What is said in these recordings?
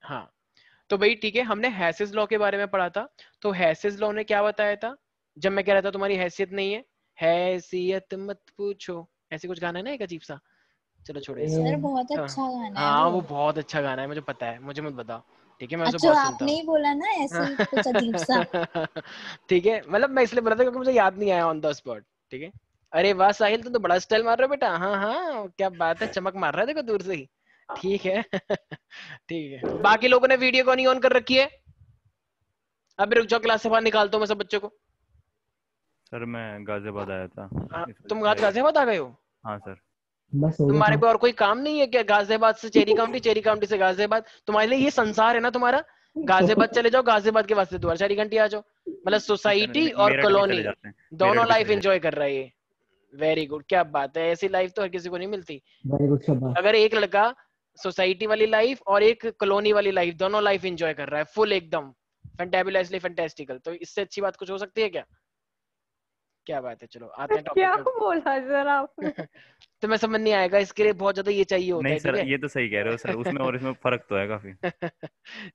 हाँ, तो भाई ठीक है, हमने हैसेस लॉ के बारे में पढ़ा था। तो हैसेस लॉ ने क्या बताया था, जब मैं कह रहा था तुम्हारी हैसियत नहीं है, हैसियत मत पूछो, ऐसे कुछ गाना है ना एक अजीब सा, चलो छोड़ो ये सब। सर बहुत तो अच्छा गाना है हाँ, वो। वो बहुत अच्छा गाना है, मुझे पता है, मुझे मत बताओ, ठीक है, मैं उसे अच्छा, बहुत सुनता आपने हूँ। ही बोला ना ऐसे ही कुछ अजीब सा। ठीक है, मतलब मैं इसलिए बोला था क्योंकि मुझे याद नहीं आया ऑन द स्पॉट। ठीक है, अरे वाह साहिल, तुम तो बड़ा स्टाइल मार रहे हो बेटा, हाँ हाँ क्या बात है, चमक मार रहा है देखो दूर से ही। ठीक है। ठीक है, बाकी लोगों ने वीडियो को नहीं ऑन कर रखी है? अभी रुक जाओ, क्लास से बाहर निकालता हूँ मैं सब बच्चों को। सर मैं गाजियाबाद आया था, इस वजह तुम से। आज गाजियाबाद आ गए हो? हाँ सर। बस हो गया तुम्हारे था। पे और कोई काम नहीं है क्या? गाजियाबाद से चेरी काउंटी, चेरी काउंटी से गाजियाबाद, तुम्हारे लिए ये संसार है ना तुम्हारा। गाजियाबाद चले जाओ, गाजियाबाद के वास्ते दोबारा चेरी काउंटी आ जाओ। मतलब ठीक है, सोसाइटी और मेरठ भी चले कॉलोनी जाते हैं, दोनों मेरठ भी लाइफ चले एंजॉय जाते कर रहा है ये। वेरी गुड, क्या बात है, ऐसी लाइफ तो हर किसी को नहीं मिलती। वेरी गुड शाबाश। अगर एक लड़का सोसाइटी वाली लाइफ और एक कॉलोनी वाली लाइफ, दोनों लाइफ एंजॉय कर रहा है फुल एकदम फैंटेबुलसली फैंटास्टिकल, तो इससे अच्छी बात कुछ हो सकती है क्या? क्या बात है, चलो आते हैं टॉपिक क्या पे। बोला सर आपने? तो मैं समझ नहीं आएगा, इसके लिए बहुत ज्यादा ये चाहिए हैं। होता नहीं है, ठीक सर, है। ये तो सही कह रहे हो सर, उसमें और इसमें फर्क तो है काफी।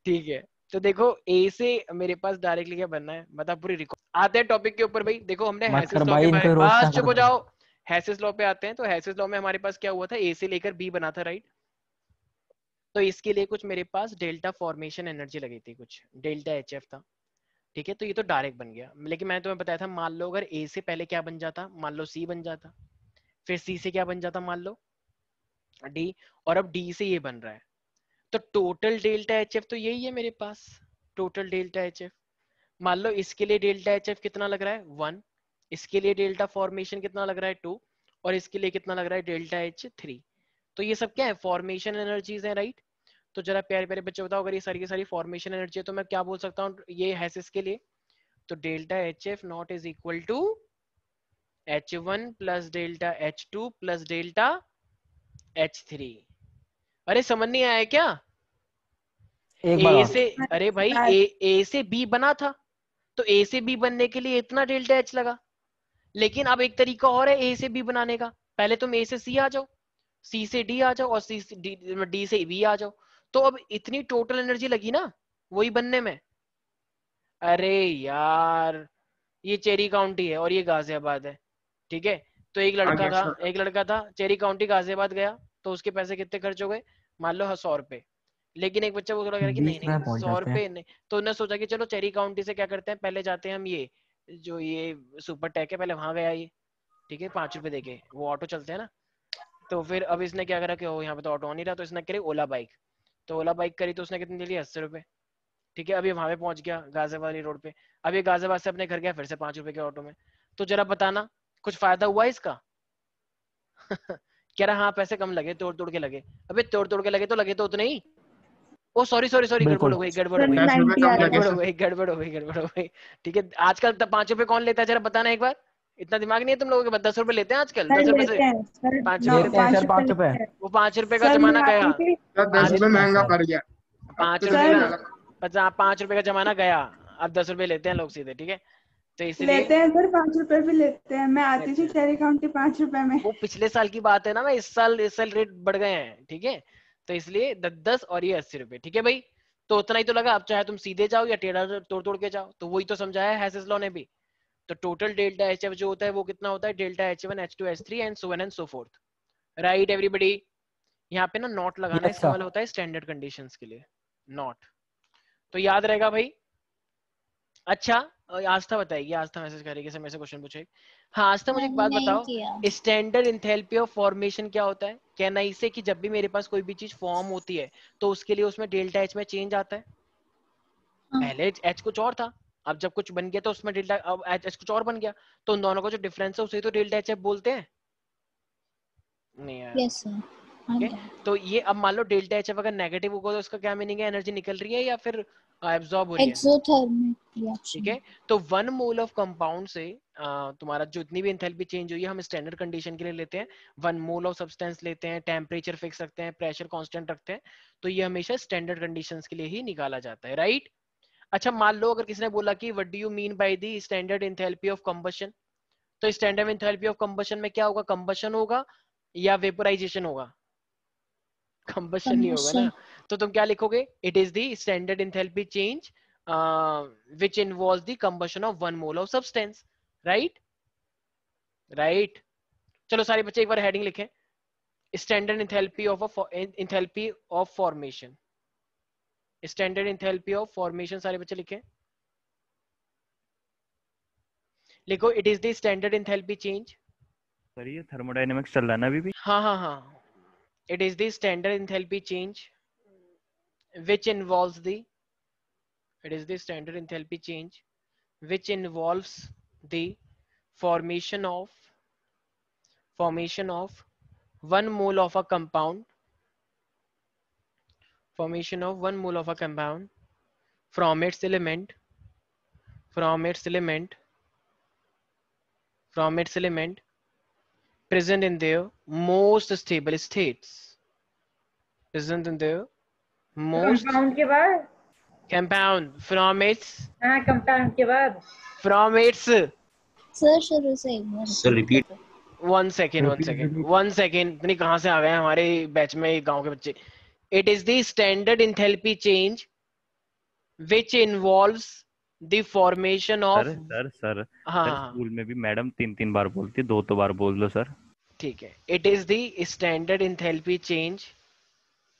ठीक है, तो देखो ए से मेरे पास डायरेक्टली क्या बनना है, बता पूरी रिकॉर्ड। आते हैं टॉपिक के ऊपर भाई, देखो हमने मत हैसेस कर लॉ के भाई, बारे, इनको रोस्ट ना बस कर चुप हो भाई। जाओ। हैसेस लॉ पे आते हैं, तो हैसेस लॉ में हमारे पास क्या हुआ था, ए से लेकर बी बना था, राइट। तो इसके लिए कुछ मेरे पास डेल्टा फॉर्मेशन एनर्जी लगी थी, कुछ डेल्टा एच एफ था। ठीक है, तो ये तो डायरेक्ट बन गया, लेकिन मैंने तुम्हें बताया था, मान लो अगर ए से पहले क्या बन जाता, मान लो सी बन जाता, फिर सी से क्या बन जाता, मान लो डी, और अब डी से ये बन रहा है। तो टोटल डेल्टा एच एफ तो यही है मेरे पास, टोटल डेल्टा एच एफ। मान लो इसके लिए डेल्टा एच एफ कितना लग रहा है 1, इसके लिए डेल्टा फॉर्मेशन कितना लग रहा है 2, और इसके लिए कितना लग रहा है डेल्टा एच 3। तो ये सब क्या है, फॉर्मेशन एनर्जीज है, राइट। तो जरा प्यारे प्यारे बच्चे बताओ, अगर ये सारी की सारी फॉर्मेशन एनर्जी है, तो मैं क्या बोल सकता हूँ ये है इसके लिए। तो delta H F naught is equal to H1 plus delta H2 plus delta H3। अरे समझ नहीं आया क्या? एक बार ए और। से, अरे भाई ए से बी बना था, तो ए से बी बनने के लिए इतना डेल्टा एच लगा। लेकिन अब एक तरीका और है ए से बी बनाने का, पहले तुम ए से सी आ जाओ, सी से डी आ जाओ, और सी से डी से बी आ जाओ। तो अब इतनी टोटल एनर्जी लगी ना वही बनने में। अरे यार, ये चेरी काउंटी है और ये गाजियाबाद है, ठीक है। तो एक लड़का था चेरी काउंटी गाजियाबाद गया, तो उसके पैसे कितने खर्च हो गए, मान लो 100 रुपए। लेकिन एक बच्चा वो थोड़ा कह रहा कि नहीं 20 नहीं में पहुंच सौ जाते हैं। रुपए नहीं, तो उन्होंने सोचा कि चलो चेरी काउंटी से क्या करते हैं, पहले जाते हैं हम ये जो ये सुपर टैक है, पहले वहां गया ये, ठीक है, 5 रुपए देके, वो ऑटो चलते हैं ना। तो फिर अब इसने क्या करा कि ओ यहाँ पे तो ऑटो आ नहीं रहा, तो इसने करी ओला बाइक। तो ओला बाइक करी तो उसने कितनी ले ली, 80 रुपए। ठीक है, अभी वहां पे पहुंच गया गाजियाबाद वाली रोड पे। अब ये गाजियाबाद से अपने घर गया फिर से 5 रुपए के ऑटो में। तो जरा बताना कुछ फायदा हुआ इसका? कह रहा हाँ पैसे कम लगे, तोड़ तोड़ के लगे। अबे तोड़ तोड़ के लगे तो लगे तो उतने ही। ओ सॉरी सॉरी सॉरी, गड़बड़ बिल्कुल। हो गई, गड़बड़ हो सर गई, 90 आ गड़बड़ गया। हो गई, गड़बड़ हो गई, गड़बड़ हो गई। ठीक है, आजकल 5 रुपए कौन लेता है, जरा बताना एक बार। इतना दिमाग नहीं है तुम लोगों के पास, 10 रुपए लेते हैं आजकल, सर 10 रुपए से लेते हैं सर, 5 रुपए। लेते हैं सर 5 रुपए 5 रुपए। लेते हैं। वो 5 रुपए का सर मैं जमाना गया। आती थी। सर 10 रुपए लेते हैं महंगा सर। पड़ गया, अब पांच तो रुपए चलने का, सर लगा। 5 रुपए का जमाना गया। अब 10 रुपए लेते हैं लोग सीधे, ठीक है। तो इसलिए लेते हैं सर, 5 रुपए भी लेते हैं। मैं आती थी चेरी काउंटी 5 रुपए में। वो पिछले साल की बात है ना, मैं इस साल रेट बढ़ गए हैं, ठीक है। तो इसलिए 10 10 और ये 80 रुपए, ठीक है भाई। तो उतना ही तो लगा, अब चाहे तुम सीधे जाओ या टेढ़ा तोड़ तोड़ के जाओ, तो वही तो समझाया है हैसेस लॉ ने भी। तो टोटल डेल्टा एच एफ जो होता है वो कितना होता है, delta H1 H2 H3 and so on and so fourth, right everybody. यहाँ पे ना नॉट लगाना यस सर। इस्तेमाल होता है स्टैंडर्ड कंडीशंस के लिए, नॉट। तो याद रहेगा भाई। अच्छा, आस्था बताएगी, आस्था मैसेज करेगी, से मेरे से क्वेश्चन पूछे। हाँ आस्था, मुझे एक मैंने बात नहीं बताओ, किया। स्टैंडर्ड इंथैल्पी ऑफ फॉर्मेशन क्या होता है? कहना इससे कि जब भी मेरे पास कोई भी चीज फॉर्म होती है, तो उसके लिए उसमें डेल्टा एच में चेंज आता है। हाँ। पहले एच कुछ और था, अब जब कुछ बन गया तो उसमें डेल्टा, अब एच कुछ और बन गया, तो उन दोनों का जो डिफरेंस है उसे तो डेल्टा एच बोलते हैं। नहीं यार, यस सर। हाँ ठीक है। जी। तो ये अब मान लो डेल्टा एच अगर नेगेटिव होगा तो उसका क्या मीनिंग है, एनर्जी निकल रही है या फिर एब्जॉर्ब हो रही है? एक्सोथर्मिक ठीक रिएक्शन। है, तो 1 मोल ऑफ कंपाउंड से तुम्हारा जो इतनी भी एंथैल्पी चेंज हुई है, हम स्टैंडर्ड कंडीशन के लिए लेते हैं। 1 मोल ऑफ सब्सटेंस लेते हैं, टेम्परेचर फिक्स रखते हैं, प्रेशर कांस्टेंट रखते हैं, तो ये हमेशा स्टैंडर्ड कंडीशंस के लिए ही निकाला जाता है, राइट। अच्छा, मान लो अगर किसी ने बोला कि what do you mean by the standard enthalpy of combustion, तो स्टैंडर्ड एंथैल्पी ऑफ कंबशन में क्या होगा, कंबशन होगा या वेपोराइजेशन होगा? कंबशन नहीं होगा ना। कंबशन। तो तुम क्या लिखोगे? It is the standard enthalpy change which involves the combustion of 1 mole of substance, right? Right. चलो सारे बच्चे एक बार हेडिंग लिखें, standard enthalpy of formation. Standard enthalpy of formation सारे बच्चे लिखें, लिखो it is the standard enthalpy change. Sir ये थर्मोडायनेमिक्स चल रहा है ना अभी भी? हाँ हाँ हाँ, it is the standard enthalpy change which involves the standard enthalpy change which involves the formation of 1 mole of a compound, from its element present in their most stable states, compound के बाद, compound from its हाँ compound के बाद, sir शुरू से एक बार sir repeat. one second, इतनी कहाँ से आ गए हमारे बैच में गांव के बच्चे। It is the standard enthalpy change which involves the formation of sir हाँ स्कूल में भी मैडम 3 बार बोलती है, 2 बार बोल लो सर। ठीक है। It is the standard enthalpy change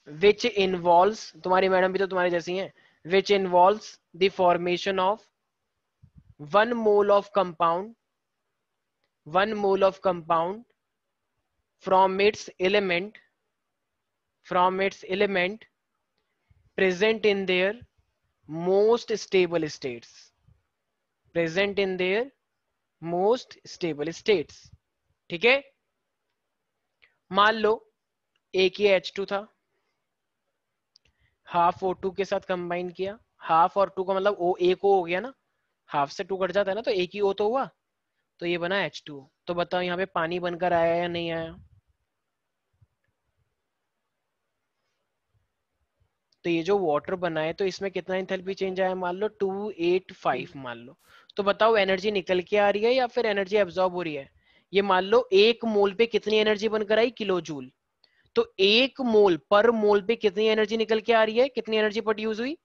which involves, तुम्हारी मैडम भी तो तुम्हारी जैसी हैं, which involves the formation of 1 mole of compound from its element present in their most stable states, ठीक है? मान लो एक ये H2 था, हाफ O2 के साथ कंबाइन किया, हाफ और 2 का मतलब O एक O हो गया ना, हाफ से 2 कट जाता है ना, तो एक ही O तो हुआ, तो ये बना H2। तो बताओ यहाँ पे पानी बनकर आया या नहीं आया? तो ये जो वाटर बना है तो इसमें कितना एंथैल्पी चेंज आया? मान लो 285 मान लो। तो बताओ एनर्जी निकल के आ रही है या फिर एनर्जी एब्जॉर्ब हो रही है? ये मान लो 1 मोल पे कितनी एनर्जी बनकर आई? Kilo joule. तो 1 मोल पर मोल पे कितनी एनर्जी निकल के आ रही है? कितनी एनर्जी प्रोड्यूस हुई?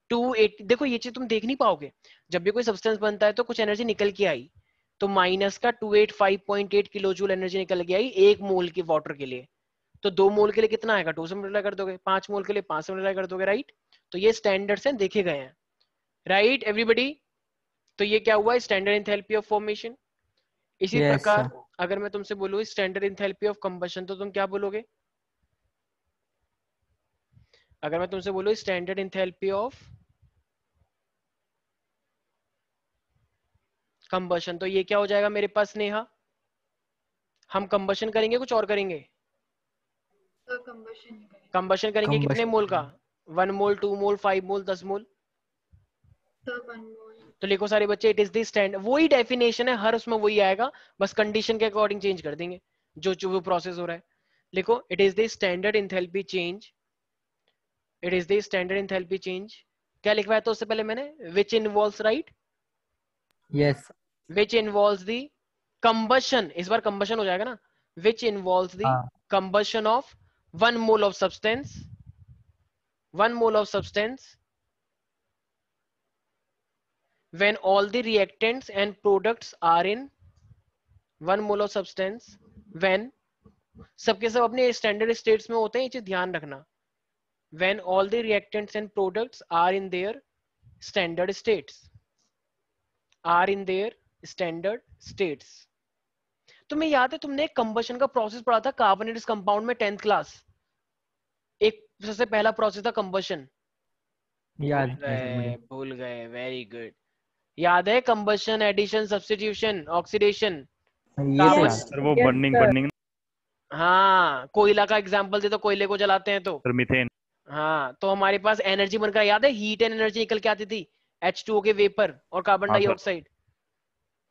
280। देखो ये चीज तुम देख नहीं पाओगे, जब भी कोई सब्सटेंस बनता है तो कुछ एनर्जी निकल के आई, तो माइनस का 285.8 किलो जूल एनर्जी निकल के आई 1 मोल के वाटर के लिए। तो 2 मोल के लिए कितना आएगा? 2 से मल्टीप्लाई कर दोगे, 5 मोल के लिए 5 से मल्टीप्लाई कर दोगे, राइट? तो ये स्टैंडर्ड से देखे गए हैं, राइट एवरीबडी? तो ये क्या हुआ? Standard enthalpy of formation. इसी Yes, प्रकार sir. अगर मैं तुमसे बोलूं स्टैंडर्ड एंथैल्पी ऑफ कंबशन, तो तुम क्या बोलोगे? अगर मैं तुमसे बोलूं स्टैंडर्ड एंथैल्पी ऑफ कंबशन, तो ये क्या हो जाएगा मेरे पास नेहा? हम कंबशन करेंगे कुछ और करेंगे? कंबशन करेंगे कितने Combustion. मोल का? 1 मोल, 2 मोल, 5 मोल, 10 मोल? तो लिखो सारे बच्चे, इट इज द स्टैंड, वही डेफिनेशन है, हर उसमें वही आएगा, बस कंडीशन के अकॉर्डिंग चेंज कर देंगे जो वो प्रोसेस हो रहा है। लिखो it is the standard enthalpy change, it is the standard enthalpy change. क्या लिखवाया था उससे पहले मैंने? Which involves, right? Yes. Which involves the combustion, इस बार कंबशन हो जाएगा ना, विच इन्वॉल्व्स द हाँ. Combustion of 1 mole of substance, 1 mole of substance when all the reactants and products are in 1 mole of substance, when सबके सब अपने standard states में होते हैं, ये चीज ध्यान रखना। when all the reactants and products are in their standard states, तुम्हें याद है तुमने कंबशन का प्रोसेस पढ़ा था कार्बोनेटस कंपाउंड में 10th क्लास? एक सबसे पहला प्रोसेस था कंबशन, याद है सर मुझे. भूल गए, वेरी गुड। याद है? कंबशन, एडिशन, सब्स्टिट्यूशन, ऑक्सीडेशन, ये तो याद. सर वो बर्निंग हाँ कोयला का एग्जांपल दे, तो कोयले को जलाते हैं तो सर मीथेन। हाँ, तो हमारे पास एनर्जी बनकर, याद है हीट एंड एनर्जी निकल के आती थी H2O के वेपर और कार्बन हाँ, डाइऑक्साइड।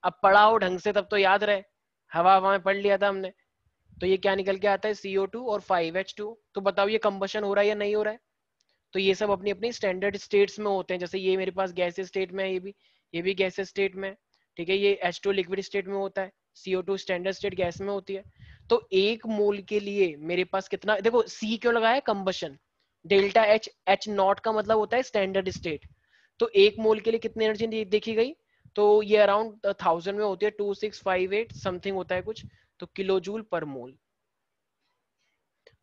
अब पढ़ा हो ढंग से तब तो याद रहे, हवा में पढ़ लिया था हमने। तो ये क्या निकल के आता है? CO2 और 5H2। तो बताओ ये कंबशन हो रहा है या नहीं हो रहा है? तो ये सब अपनी अपनी स्टैंडर्ड स्टेट्स में होते हैं, जैसे ये मेरे पास गैसेस स्टेट में है, ये भी गैसेस स्टेट में, ठीक है? ये H2 लिक्विड स्टेट में होता है, CO2 स्टैंडर्ड स्टेट गैस में होती है। तो 1 मोल के लिए मेरे पास कितना, देखो C क्यों लगाया? Combustion, delta H, H not का मतलब होता है स्टैंडर्ड स्टेट। तो एक मोल के लिए कितनी एनर्जी देखी गई, तो ये अराउंड 1000 में होती है, 2658 समथिंग होता है कुछ, तो किलो जूल पर मोल।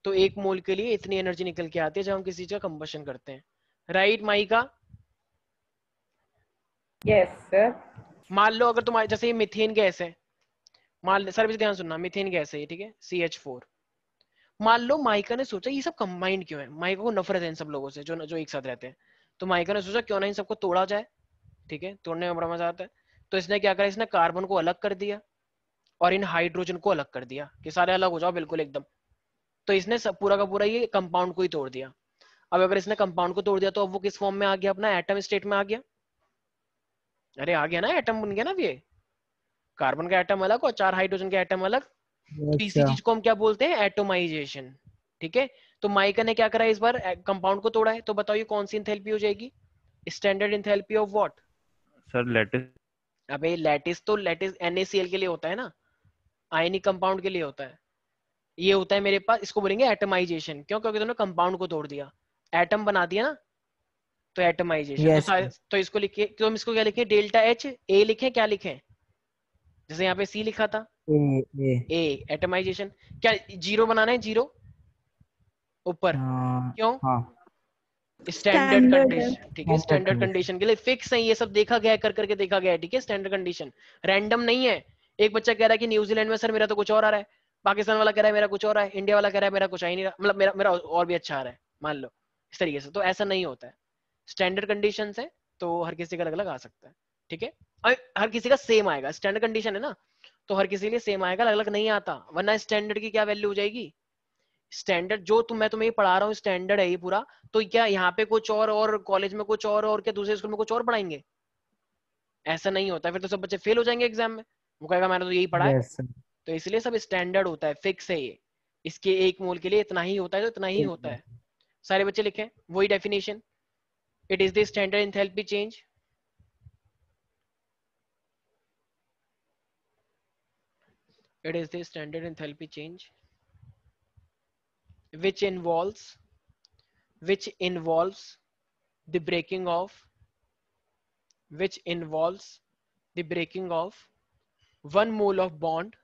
तो एक मोल के लिए इतनी एनर्जी निकल के आती है जब हम किसी चीज का कंबशन करते हैं, राइट माइका? Yes sir. मान लो अगर तुम्हारे जैसे ये मीथेन गैस है, मान लो सर ध्यान सुनना, मीथेन गैस है ये, ठीक है, CH4। मान लो माइका ने सोचा ये सब कंबाइंड क्यों है, माइका को नफरत है इन सब लोगों से जो जो एक साथ रहते हैं, तो माइका ने सोचा क्यों ना इन सबको तोड़ा जाए, ठीक है, तोड़ने में बड़ा मजा आता है। तो इसने क्या करा, इसने कार्बन को अलग कर दिया और इन हाइड्रोजन को अलग कर दिया कि सारे अलग हो जाओ बिल्कुल एकदम। तो इसने सब पूरा का पूरा ये कंपाउंड को ही तोड़ दिया। अब अगर इसने कंपाउंड को तोड़ दिया तो अब वो किस फॉर्म में आ गया, अपना एटम स्टेट में आ गया। अरे आ गया ना, एटम बन गया ना, ये कार्बन का एटम अलग और 4 हाइड्रोजन के एटम अलग। तो इसी अच्छा चीज को हम क्या बोलते हैं, एटोमाइजेशन, ठीक है। तो माइका ने क्या करा, इस बार कंपाउंड को तोड़ा है, तो बताओ ये कौन सी इंथैल्पी हो जाएगी, standard enthalpy of what? Sir lattice. अबे लैटिस तो लैटिस NaCl के लिए होता है ना, आयनिक कंपाउंड के लिए होता है। ये होता है मेरे पास, इसको बोलेंगे एटमाइजेशन। क्यों? क्योंकि तुमने कंपाउंड को तोड़ दिया, एटम बना दिया ना, तो एटमाइजेशन। यस तो इसको लिखिए, तो हम इसको क्या लिखें, डेल्टा एच ए लिखें, क्या लिखें, जैसे यहाँ पे C लिखा था, ए ए एटमाइजेशन। क्या जीरो बनाना है, जीरो ऊपर, क्यों? हाँ स्टैंडर्ड स्टैंडर्ड है। कंडीशन, ठीक है, स्टैंडर्ड कंडीशन के लिए फिक्स है, ये सब देखा गया है, कर करके देखा गया है, ठीक है। स्टैंडर्ड कंडीशन रैंडम नहीं है। एक बच्चा कह रहा है कि न्यूजीलैंड में सर मेरा तो कुछ और आ रहा है, पाकिस्तान वाला कह रहा है मेरा कुछ और आ रहा है, इंडिया वाला कह रहा है मेरा कुछ आ ही नहीं रहा, मतलब मेरा मेरा और भी अच्छा आ रहा है, मान लो इस तरीके से। तो ऐसा नहीं होता है, स्टैंडर्ड कंडीशन है, तो हर किसी का अलग अलग आ सकता है, ठीक है। हर किसी का सेम आएगा, स्टैंडर्ड कंडीशन है ना, तो हर किसी के लिए सेम आएगा, अलग अलग नहीं आता, वरना स्टैंडर्ड की क्या वैल्यू हो जाएगी। स्टैंडर्ड जो मैं तुम्हें पढ़ा रहा हूँ स्टैंडर्ड है ये पूरा, तो क्या यहाँ पे कुछ और कॉलेज में कुछ और क्या दूसरे स्कूल में कुछ और पढ़ाएंगे? ऐसा नहीं होता, फिर तो सब बच्चे फेल हो जाएंगे एग्जाम में, वो कहेगा मैंने तो यही पढ़ा है। यस तो इसलिए सब स्टैंडर्ड होता है, फिक्स है ये, इसके एक मोल के लिए इतना ही होता है, तो इतना ही होता है। सारे बच्चे लिखें वही definition, it is the standard enthalpy change, it is the standard enthalpy change which involves the breaking of one mole of bond,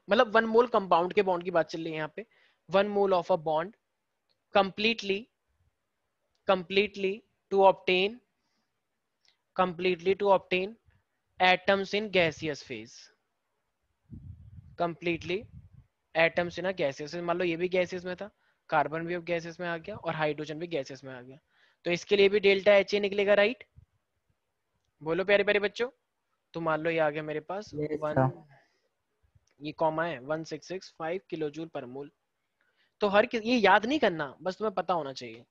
मतलब 1 मोल कंपाउंड के बॉन्ड की बात चल रही है यहाँ पे, 1 mole of a bond completely to obtain atoms in gaseous phase, completely atoms in a gaseous phase। मान लो ये भी गैसेस में था, कार्बन भी अब गैसेस में आ गया और हाइड्रोजन भी गैसेस में आ गया, तो इसके लिए भी डेल्टा एच निकलेगा, राइट? बोलो प्यारे प्यारे बच्चों। तो मान लो ये आ गया मेरे पास ये कॉमा है 1665 किलो जूल पर मोल। तो ये याद नहीं करना, बस तुम्हें पता होना चाहिए,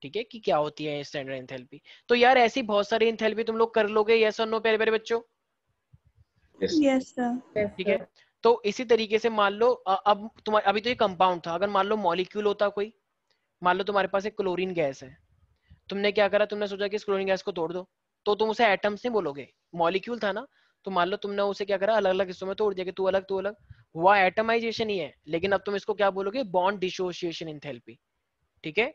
ठीक है, कि क्या होती है स्टैंडर्ड एंथैल्पी। तो यार ऐसी बहुत सारी एंथैल्पी तुम लोग कर लोगे, यस और नो प्यारे प्यारे बच्चों? Yes sir. ठीक है। तो इसी तरीके से मान लो अब तुम्हारे, अभी तो ये कंपाउंड था, अगर मान लो मॉलिक्यूल होता कोई, मान लो तुम्हारे पास एक क्लोरीन गैस है, तुमने क्या करा, तुमने सोचा कि इस क्लोरीन गैस को तोड़ दो, तो तुम उसे एटम्स नहीं बोलोगे, मॉलिक्यूल था ना, तो मान लो तुमने उसे क्या करा, अलग अलग हिस्सों में तोड़ दिया कि तू अलग तू अलग, हुआ एटमाइजेशन ही है, लेकिन अब तुम इसको क्या बोलोगे, बॉन्ड डिसोसिएशन एंथैल्पी, ठीक है।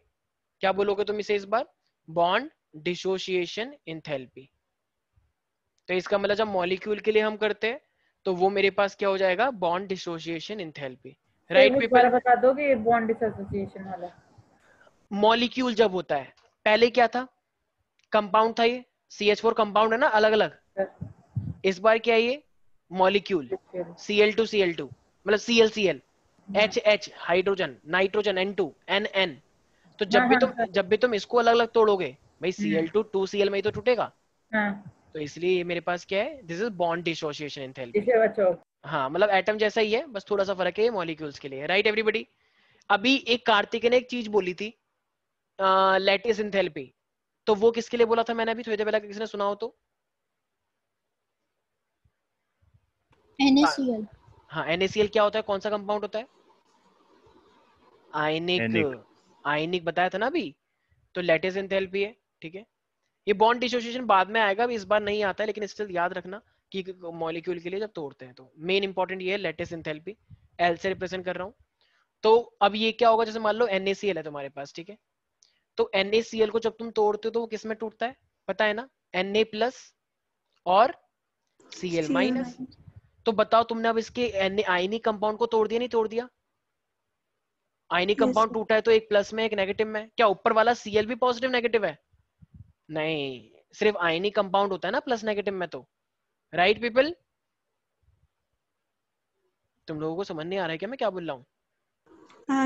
क्या बोलोगे तुम इसे इस बार, बॉन्ड डिसोसिएशन एंथैल्पी। तो इसका मतलब जब मॉलिक्यूल के लिए हम करते हैं तो वो मेरे पास क्या हो जाएगा, bond dissociation enthalpy, right people? बता दोगे बॉन्ड डिसोसिएशन वाला? मॉलिक्यूल जब होता है, पहले क्या था, कंपाउंड था, ये CH4 कंपाउंड है ना, अलग अलग। इस बार क्या है ये, मॉलिक्यूल, Cl2Cl2 मतलब ClCl, H hydrogen, nitrogen N2 NN। तो जब भी तुम इसको अलग अलग तोड़ोगे भाई, Cl2 2Cl में ही तो टूटेगा, तो इसलिए ये मेरे पास क्या है, this is bond dissociation enthalpy. हाँ मतलब एटम जैसा ही है, बस थोड़ा सा फर्क है मॉलिक्यूल्स के लिए, राइट एवरीबॉडी? अभी एक कार्तिक ने एक चीज बोली थी, लैटिस एंथैल्पी, तो वो किसके लिए बोला था मैंने अभी थोड़ी देर पहले, किसी ने सुना हो तो? NaCl। हाँ NaCl क्या होता है, कौन सा कंपाउंड होता है? आयनिक बताया था ना अभी, तो लैटिस एंथैल्पी है, ठीक है। ये बॉन्ड डिसोसिएशन बाद में आएगा, इस बार नहीं आता है, लेकिन स्टिल याद रखना कि मॉलिक्यूल के लिए जब तोड़ते हैं तो मेन इंपॉर्टेंट ये है लैटिस एंथैल्पी, एल से रिप्रेजेंट कर रहा हूँ। तो अब ये क्या होगा, जैसे मान लो NaCl है तुम्हारे पास, ठीक है, तो NaCl को जब तुम तोड़ते हो तो वो किस में टूटता है, पता है ना, Na प्लस और Cl माइनस। तो बताओ तुमने अब इसके आयनिक कंपाउंड को तोड़ दिया, नहीं तोड़ दिया? आयनिक कंपाउंड टूटा है तो एक प्लस में एक नेगेटिव में, क्या ऊपर वाला Cl भी पॉजिटिव नेगेटिव है? नहीं, सिर्फ आयनिक कंपाउंड होता है ना प्लस नेगेटिव में तो, राइट पीपल? तुम लोगों को समझ नहीं आ रहा है क्या मैं क्या बोल रहा हूँ?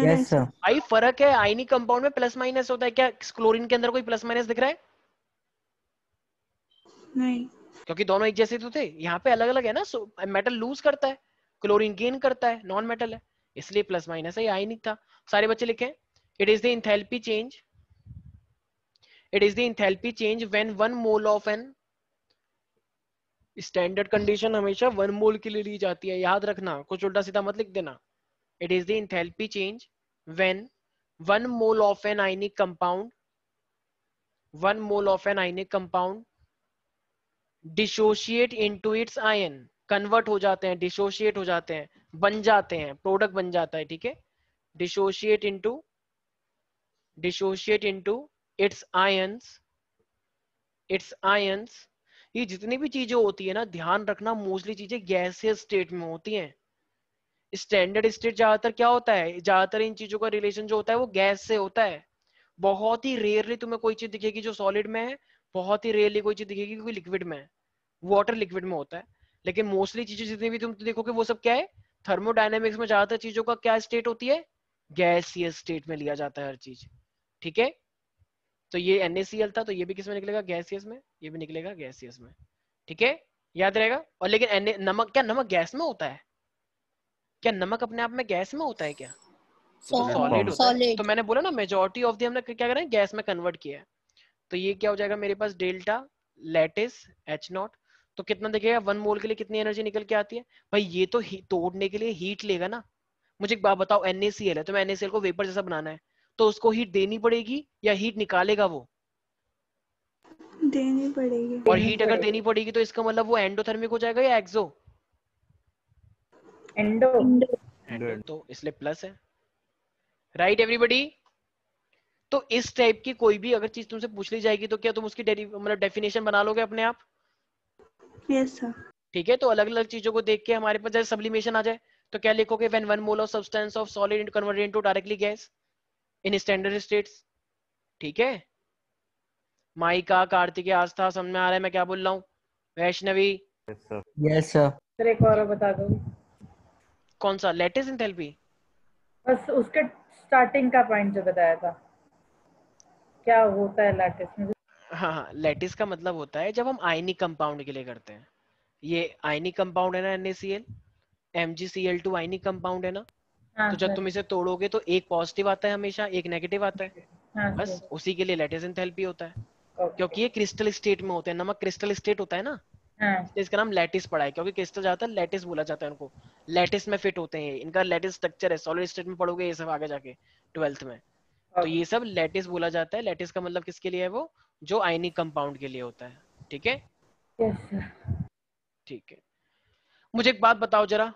Yes sir. भाई फर्क है, आयनिक कंपाउंड में प्लस माइनस होता है, क्या क्लोरीन के अंदर कोई प्लस माइनस दिख रहा है? नहीं। क्योंकि दोनों एक जैसे तो थे, यहाँ पे अलग अलग है ना, मेटल लूज करता है, क्लोरीन गेन करता है, नॉन मेटल है, इसलिए प्लस माइनस है, ये आयनिक था। सारे बच्चे लिखें, it is the enthalpy change, it is the enthalpy change when 1 mole of N, standard condition हमेशा 1 मोल के लिए ली जाती है, याद रखना, कुछ उल्टा सीधा मत लिख देना। It is the enthalpy change when 1 mole of an ionic compound, 1 mole of an ionic compound dissociate into its ion, convert हो जाते हैं, डिसोशिएट हो जाते हैं, बन जाते हैं, प्रोडक्ट बन जाता है, ठीक है, dissociate into its ions, it's ions. ये जितनी भी चीजें होती है ना, ध्यान रखना, मोस्टली चीजें गैसियस स्टेट में होती हैं। स्टैंडर्ड स्टेट ज्यादातर क्या होता है, ज्यादातर इन चीजों का रिलेशन जो होता है वो गैस से होता है। बहुत ही रेयरली तुम्हें कोई चीज दिखेगी जो सॉलिड में है, बहुत ही रेयरली कोई चीज दिखेगी कोई लिक्विड में है, वाटर लिक्विड में होता है। लेकिन मोस्टली चीजें जितनी भी तुम देखोगे वो सब क्या है, थर्मोडायनेमिक्स में ज्यादातर चीजों का क्या स्टेट होती है, गैसियस स्टेट में लिया जाता है हर चीज, ठीक है। तो ये NaCl था, तो ये भी किस में निकलेगा, गैसियस में, ये भी निकलेगा गैसियस में, ठीक है, याद रहेगा। और लेकिन नमक, क्या नमक गैस में होता है? क्या नमक अपने आप में गैस में होता है क्या? वो तो सॉलिड होता है। तो मैंने बोला ना, मेजोरिटी ऑफ दी हमने क्या करें, गैस में कन्वर्ट किया है। तो ये क्या हो जाएगा मेरे पास, डेल्टा लैटिस H0, तो कितना दिखेगा, 1 मोल के लिए कितनी एनर्जी निकल के आती है भाई, ये तो तोड़ने के लिए हीट लेगा ना। मुझे एक बात बताओ, NaCl है, तो मैं NaCl को वेपर जैसा बनाना है, तो उसको हीट देनी पड़ेगी या हीट निकालेगा वो? देनी पड़ेगी। और हीट अगर देनी पड़ेगी तो इसका मतलब वो एंडोथर्मिक हो जाएगा या एक्सो? एंडो। एंडो, तो इसलिए प्लस है, राइट एवरीबॉडी। तो इस टाइप की कोई भी अगर चीज तुमसे पूछ ली जाएगी तो क्या तुम उसकी मतलब डेफिनेशन बना लोगे अपने आप? Yes sir. ठीक है, तो अलग अलग चीजों को देख के हमारे पास जैसे सब्लिमेशन आ जाए तो क्या लिखोगे, when 1 mole of substance of solid converted into directly gas in standard states, ठीक है। माइका, कार्तिकेय, आस्था, समझ में आ रहा है मैं क्या बोल रहा हूँ? Vaishnavi, yes sir. सर एक और बता दो। कौन सा, लैटिस एंथैल्पी? बस उसके स्टार्टिंग का पॉइंट जो बताया था, क्या होता है लैटिस में? हाँ हाँ, लैटिस का मतलब होता है जब हम आयनिक कंपाउंड के लिए करते हैं। ये आयनिक कंपाउंड है ना NaCl, MgCl2 आयनिक कंपाउंड है ना, हाँ तो जब सर। तुम इसे तोड़ोगे तो एक पॉजिटिव आता है हमेशा, एक नेगेटिव आता है, हाँ बस सर। उसी के लिए लैटिस एंथैल्पी होता है। ओके। क्योंकि ये क्रिस्टल स्टेट में होते हैं, नमक क्रिस्टल स्टेट होता है ना, हाँ। इसलिए इसका नाम लैटिस पड़ा है, क्योंकि क्रिस्टल ज्यादातर लैटिस बोला जाता है उनको, लैटिस में फिट होते हैं, इनका लैटिस स्ट्रक्चर है, सॉलिड स्टेट में पढ़ोगे ये सब आगे जाके 12th में। तो ये सब लैटिस बोला जाता है। लैटिस का मतलब किसके लिए है, वो जो आयनिक कंपाउंड के लिए होता है, ठीक है। Yes sir. ठीक है, मुझे एक बात बताओ जरा,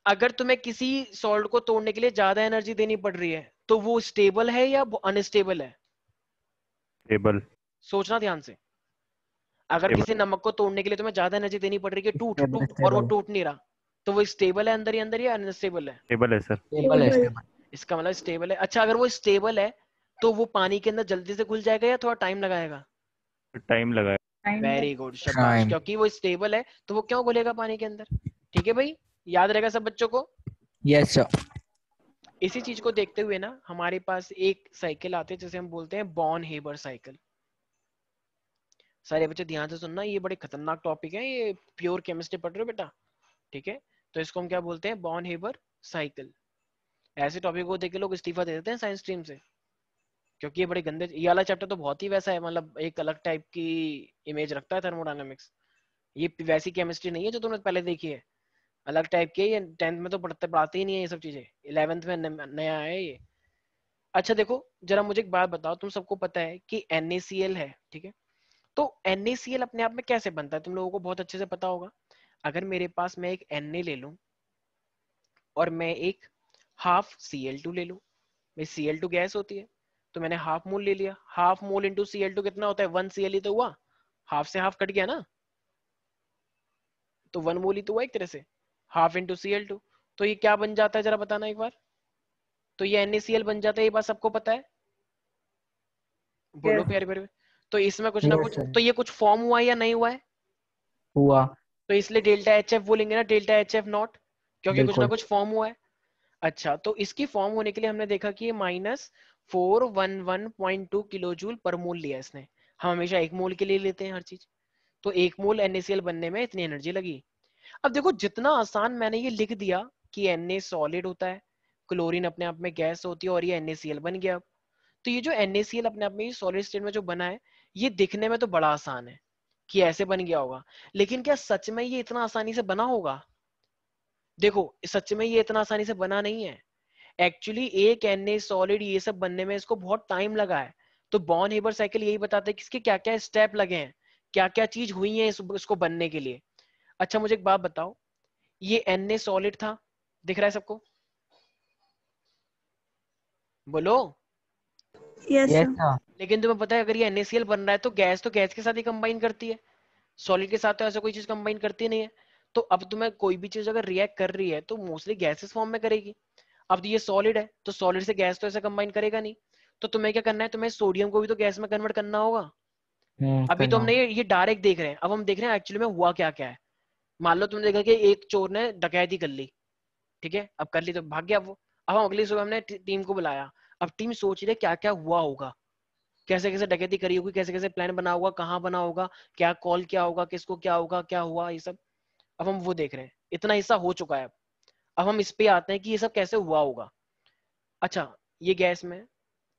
अगर तुम्हें किसी सॉल्ट को तोड़ने के लिए ज्यादा एनर्जी देनी पड़ रही है तो वो स्टेबल है या अनस्टेबल है? टेबल। सोचना ध्यान से, अगर किसी नमक को तोड़ने के लिए तुम्हें ज्यादा एनर्जी देनी पड़ रही है, टूट टूट, और वो टूट नहीं रहा, तो वो स्टेबल है अंदर ही अंदर या अनस्टेबल है? टेबल है सर। स्टेबल है, स्टेबल। इसका मतलब स्टेबल है। अच्छा, अगर वो स्टेबल है तो वो पानी के अंदर जल्दी से घुल जाएगा या थोड़ा टाइम लगाएगा? टाइम लगाया। वेरी गुड, शाबाश, टाइम। क्योंकि वो स्टेबल है तो वो क्यों घुलेगा पानी के अंदर, ठीक है भाई, याद रहेगा सब बच्चों को। Yes sir. इसी चीज को देखते हुए ना हमारे पास एक साइकिल आते हैं जिसे हम बोलते हैं बॉर्न हेबर साइकिल। सारे बच्चे ध्यान से सुनना, ये बड़े खतरनाक टॉपिक है, ये प्योर केमिस्ट्री पढ़ रहे हो बेटा, ठीक है। तो इसको हम क्या बोलते हैं, बॉर्न हेबर साइकिल। ऐसे टॉपिक को देख के लोग इस्तीफा दे देते हैं साइंस स्ट्रीम से, क्योंकि ये बड़े गंदे, ये वाला चैप्टर तो बहुत ही वैसा है, मतलब एक अलग टाइप की इमेज रखता है थर्मोडायनामिक्स। ये वैसी केमिस्ट्री नहीं है जो तुमने पहले देखी है, अलग टाइप की है ये। 10th में तो पढ़ाते ही नहीं है ये सब चीजें, 11th में नया है ये। अच्छा देखो जरा, मुझे एक बात बताओ, तुम सबको पता है कि NaCl है, ठीक है, तो NaCl अपने आप में कैसे बनता है तुम लोगों को बहुत अच्छे से पता होगा। अगर मेरे पास मैं एक Na ले लूं और मैं एक हाफ Cl2 ले लो, भाई Cl2 गैस होती है, तो मैंने हाफ मोल ले लिया। हाफ मोल इंटू Cl2 कितना होता है? 1 Cl ही तो हुआ, हाफ से हाफ कट गया ना, तो 1 मोल ही तो हुआ एक तरह से, हाफ इंटू Cl2। तो ये क्या बन जाता है जरा बताना एक बार, तो ये NaCl बन जाता है, ये बात सबको पता है, बोलो Yes. प्यारे प्यारे। तो इसमें कुछ ना Yes, कुछ, sir. तो ये कुछ फॉर्म हुआ है या नहीं हुआ है? हुआ। तो इसलिए डेल्टा HF बोलेंगे ना, डेल्टा HF नॉट, क्योंकि कुछ ना बिल्कुल। कुछ फॉर्म हुआ है। अच्छा, तो इसकी फॉर्म होने के लिए हमने देखा कि ये -411.2 किलो जूल पर मोल लिया इसने। हम हमेशा 1 मोल के लिए लेते हैं हर चीज, तो 1 मोल NaCl बनने में इतनी एनर्जी लगी। अब देखो जितना आसान मैंने ये लिख दिया कि Na सॉलिड होता है, क्लोरीन अपने आप में गैस होती है, और ये NaCl बन गया। तो ये जो NaCl अपने आप में सॉलिड स्टेट में जो बना है, ये दिखने में तो बड़ा आसान है कि ऐसे बन गया होगा, लेकिन क्या सच में ये इतना आसानी से बना होगा? देखो सच में ये इतना आसानी से बना नहीं है। एक्चुअली एक Na सॉलिड ये सब बनने में इसको बहुत टाइम लगा है। तो बॉर्न हेबर साइकिल यही बताता है कि इसके क्या क्या स्टेप लगे हैं, क्या क्या चीज हुई है इसको बनने के लिए। अच्छा मुझे एक बात बताओ, ये Na सॉलिड था, दिख रहा है सबको? बोलो। Yes yes sir. सर। लेकिन तुम्हें पता है अगर ये NaCl बन रहा है तो गैस के साथ ही कंबाइन करती है, सॉलिड के साथ तो ऐसा कोई चीज कंबाइन करती नहीं है। तो अब तुम्हें कोई भी चीज अगर रिएक्ट कर रही है तो मोस्टली गैसेस फॉर्म में करेगी। अब ये सॉलिड है तो सॉलिड से गैस तो ऐसे कंबाइन करेगा नहीं, तो तुम्हें क्या करना है, तुम्हें सोडियम को भी तो गैस में कन्वर्ट करना होगा। अभी तो करना। हमने ये डायरेक्ट देख रहे हैं, अब हम देख रहे हैं एक्चुअली में हुआ क्या क्या है। मान लो तुमने देखा कि एक चोर ने डकैती कर ली, ठीक है, अब कर ली तो भाग गया वो। अब हम अगली सुबह हमने टीम को बुलाया, अब टीम सोच रही है क्या क्या हुआ होगा, कैसे कैसे डकैती करी होगी, कैसे कैसे प्लान बना होगा, कहाँ बना होगा, क्या कॉल क्या होगा, किसको क्या होगा, क्या हुआ, ये सब अब हम वो देख रहे हैं। इतना हिस्सा हो चुका है, अब हम इस पे आते हैं कि ये सब कैसे हुआ होगा। अच्छा, ये गैस में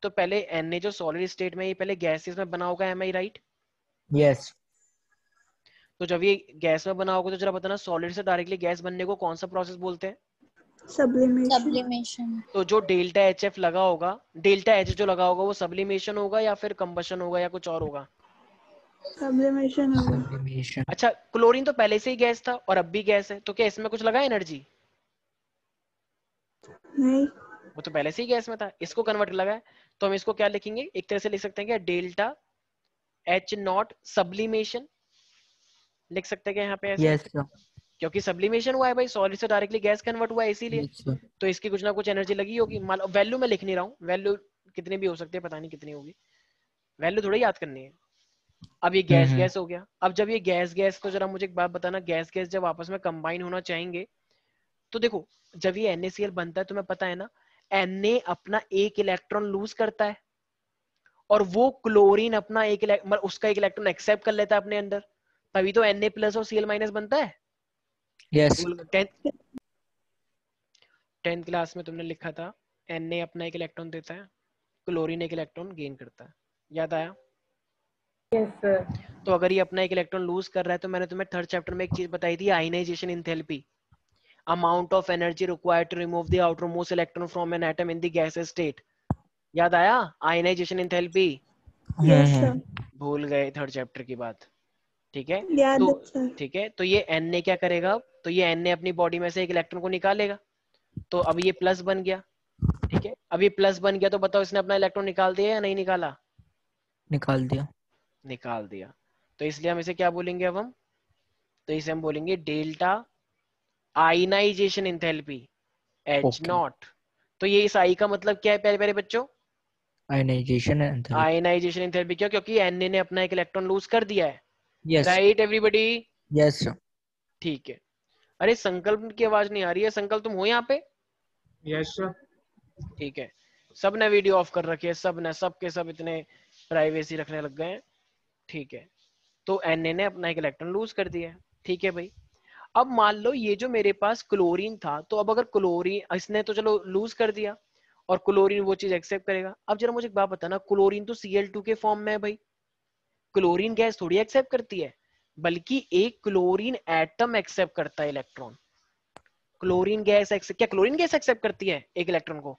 तो पहले Na जो सॉलिड स्टेट में ये पहले गैसेस में बना होगा, एम आई राइट? यस। तो जब ये गैस में बना होगा तो जरा बताना सॉलिड से डायरेक्टली गैस बनने को कौन सा प्रोसेस बोलते हैं? सब्लिमेशन। तो जो डेल्टा HF लगा होगा, डेल्टा H जो लगा होगा वो सब्लिमेशन होगा या फिर कंबशन होगा या कुछ और होगा? सब्लिमेशन होगा। सब्लिमेशन। अच्छा, क्लोरीन तो पहले से ही गैस था और अब भी गैस है, तो क्या इसमें कुछ लगा एनर्जी? नहीं। वो तो पहले से ही गैस में था, इसको कन्वर्ट लगा है। तो हम इसको क्या लिखेंगे, एक तरह से लिख सकते हैं क्या, डेल्टा H0 सब्लिमेशन लिख सकते हैं क्या यहाँ पे ऐसे? Yes sir. क्योंकि सब्लिमेशन हुआ है भाई, सॉलिड से डायरेक्टली गैस कन्वर्ट हुआ है इसीलिए। Yes sir. तो इसकी कुछ ना कुछ एनर्जी लगी होगी। मान लो वैल्यू मैं लिख नहीं रहा हूँ, वैल्यू कितनी भी हो सकती है, पता नहीं कितनी होगी, वैल्यू थोड़ी याद करनी है। अब ये गैस गैस हो गया। अब जब ये गैस गैस, तो जरा मुझे एक बात बताना, गैस गैस जब आपस में कंबाइन होना चाहेंगे तो देखो जब ये NaCl बनता है तुम्हें पता है ना, Na अपना एक इलेक्ट्रॉन लूज करता है और वो क्लोरीन अपना मतलब उसका एक इलेक्ट्रॉन एक्सेप्ट कर लेता है अपने अंदर, तभी तो Na प्लस और Cl माइनस बनता है। यस। 10th क्लास में तुमने लिखा था Na अपना एक इलेक्ट्रॉन देता है, क्लोरीन एक इलेक्ट्रॉन गेन करता है, याद आया? Yes, sir. तो अगर ये अपना एक इलेक्ट्रॉन लूज कर रहा है तो मैंने तुम्हें थर्ड चैप्टर में एक चीज बताई थी, ionisation enthalpy, amount of energy required to remove the outermost electron from an atom in the gaseous state। याद आया आयनाइजेशन एंथैल्पी? Yes sir. भूल गए थर्ड चैप्टर की बात, ठीक है? याद तो है सर। ठीक है, तो ये Na क्या करेगा, तो ये Na अपनी बॉडी में से एक इलेक्ट्रॉन को निकालेगा, तो अब ये प्लस बन गया, ठीक है? अब ये प्लस बन गया तो बताओ इसने अपना इलेक्ट्रॉन निकाल दिया या नहीं निकाला? निकाल दिया। निकाल दिया। तो इसलिए हम इसे क्या बोलेंगे अब हम, तो इसे हम बोलेंगे डेल्टा आयनाइजेशन एंथैल्पी H0। तो ये इस आई का मतलब क्या है प्यारे प्यारे बच्चों? Ionization enthalpy. आयनाइजेशन एंथैल्पी क्यों? क्योंकि Na ने अपना एक इलेक्ट्रॉन लूज कर दिया है, yes. Right everybody? Yes sir. ठीक है। अरे संकल्प की आवाज नहीं आ रही है, संकल्प तुम हो यहाँ पे? Yes sir. ठीक है, सब ने वीडियो ऑफ कर रखी है, सब ने, सब के सब इतने प्राइवेसी रखने लग गए हैं, ठीक है? तो Na ने अपना एक इलेक्ट्रॉन लूज कर दिया है, ठीक है भाई? अब मान लो ये जो मेरे पास क्लोरीन था, तो अब अगर क्लोरीन इसने तो चलो लूज कर दिया और क्लोरीन वो चीज एक्सेप्ट करेगा। अब जरा मुझे एक बात बताना, क्लोरीन तो Cl2 के फॉर्म में है भाई, क्लोरीन गैस थोड़ी एक्सेप्ट करती है, बल्कि एक क्लोरीन एटम एक्सेप्ट करता है इलेक्ट्रॉन। क्लोरीन गैस क्या क्लोरीन गैस एक्सेप्ट करती है एक इलेक्ट्रॉन को?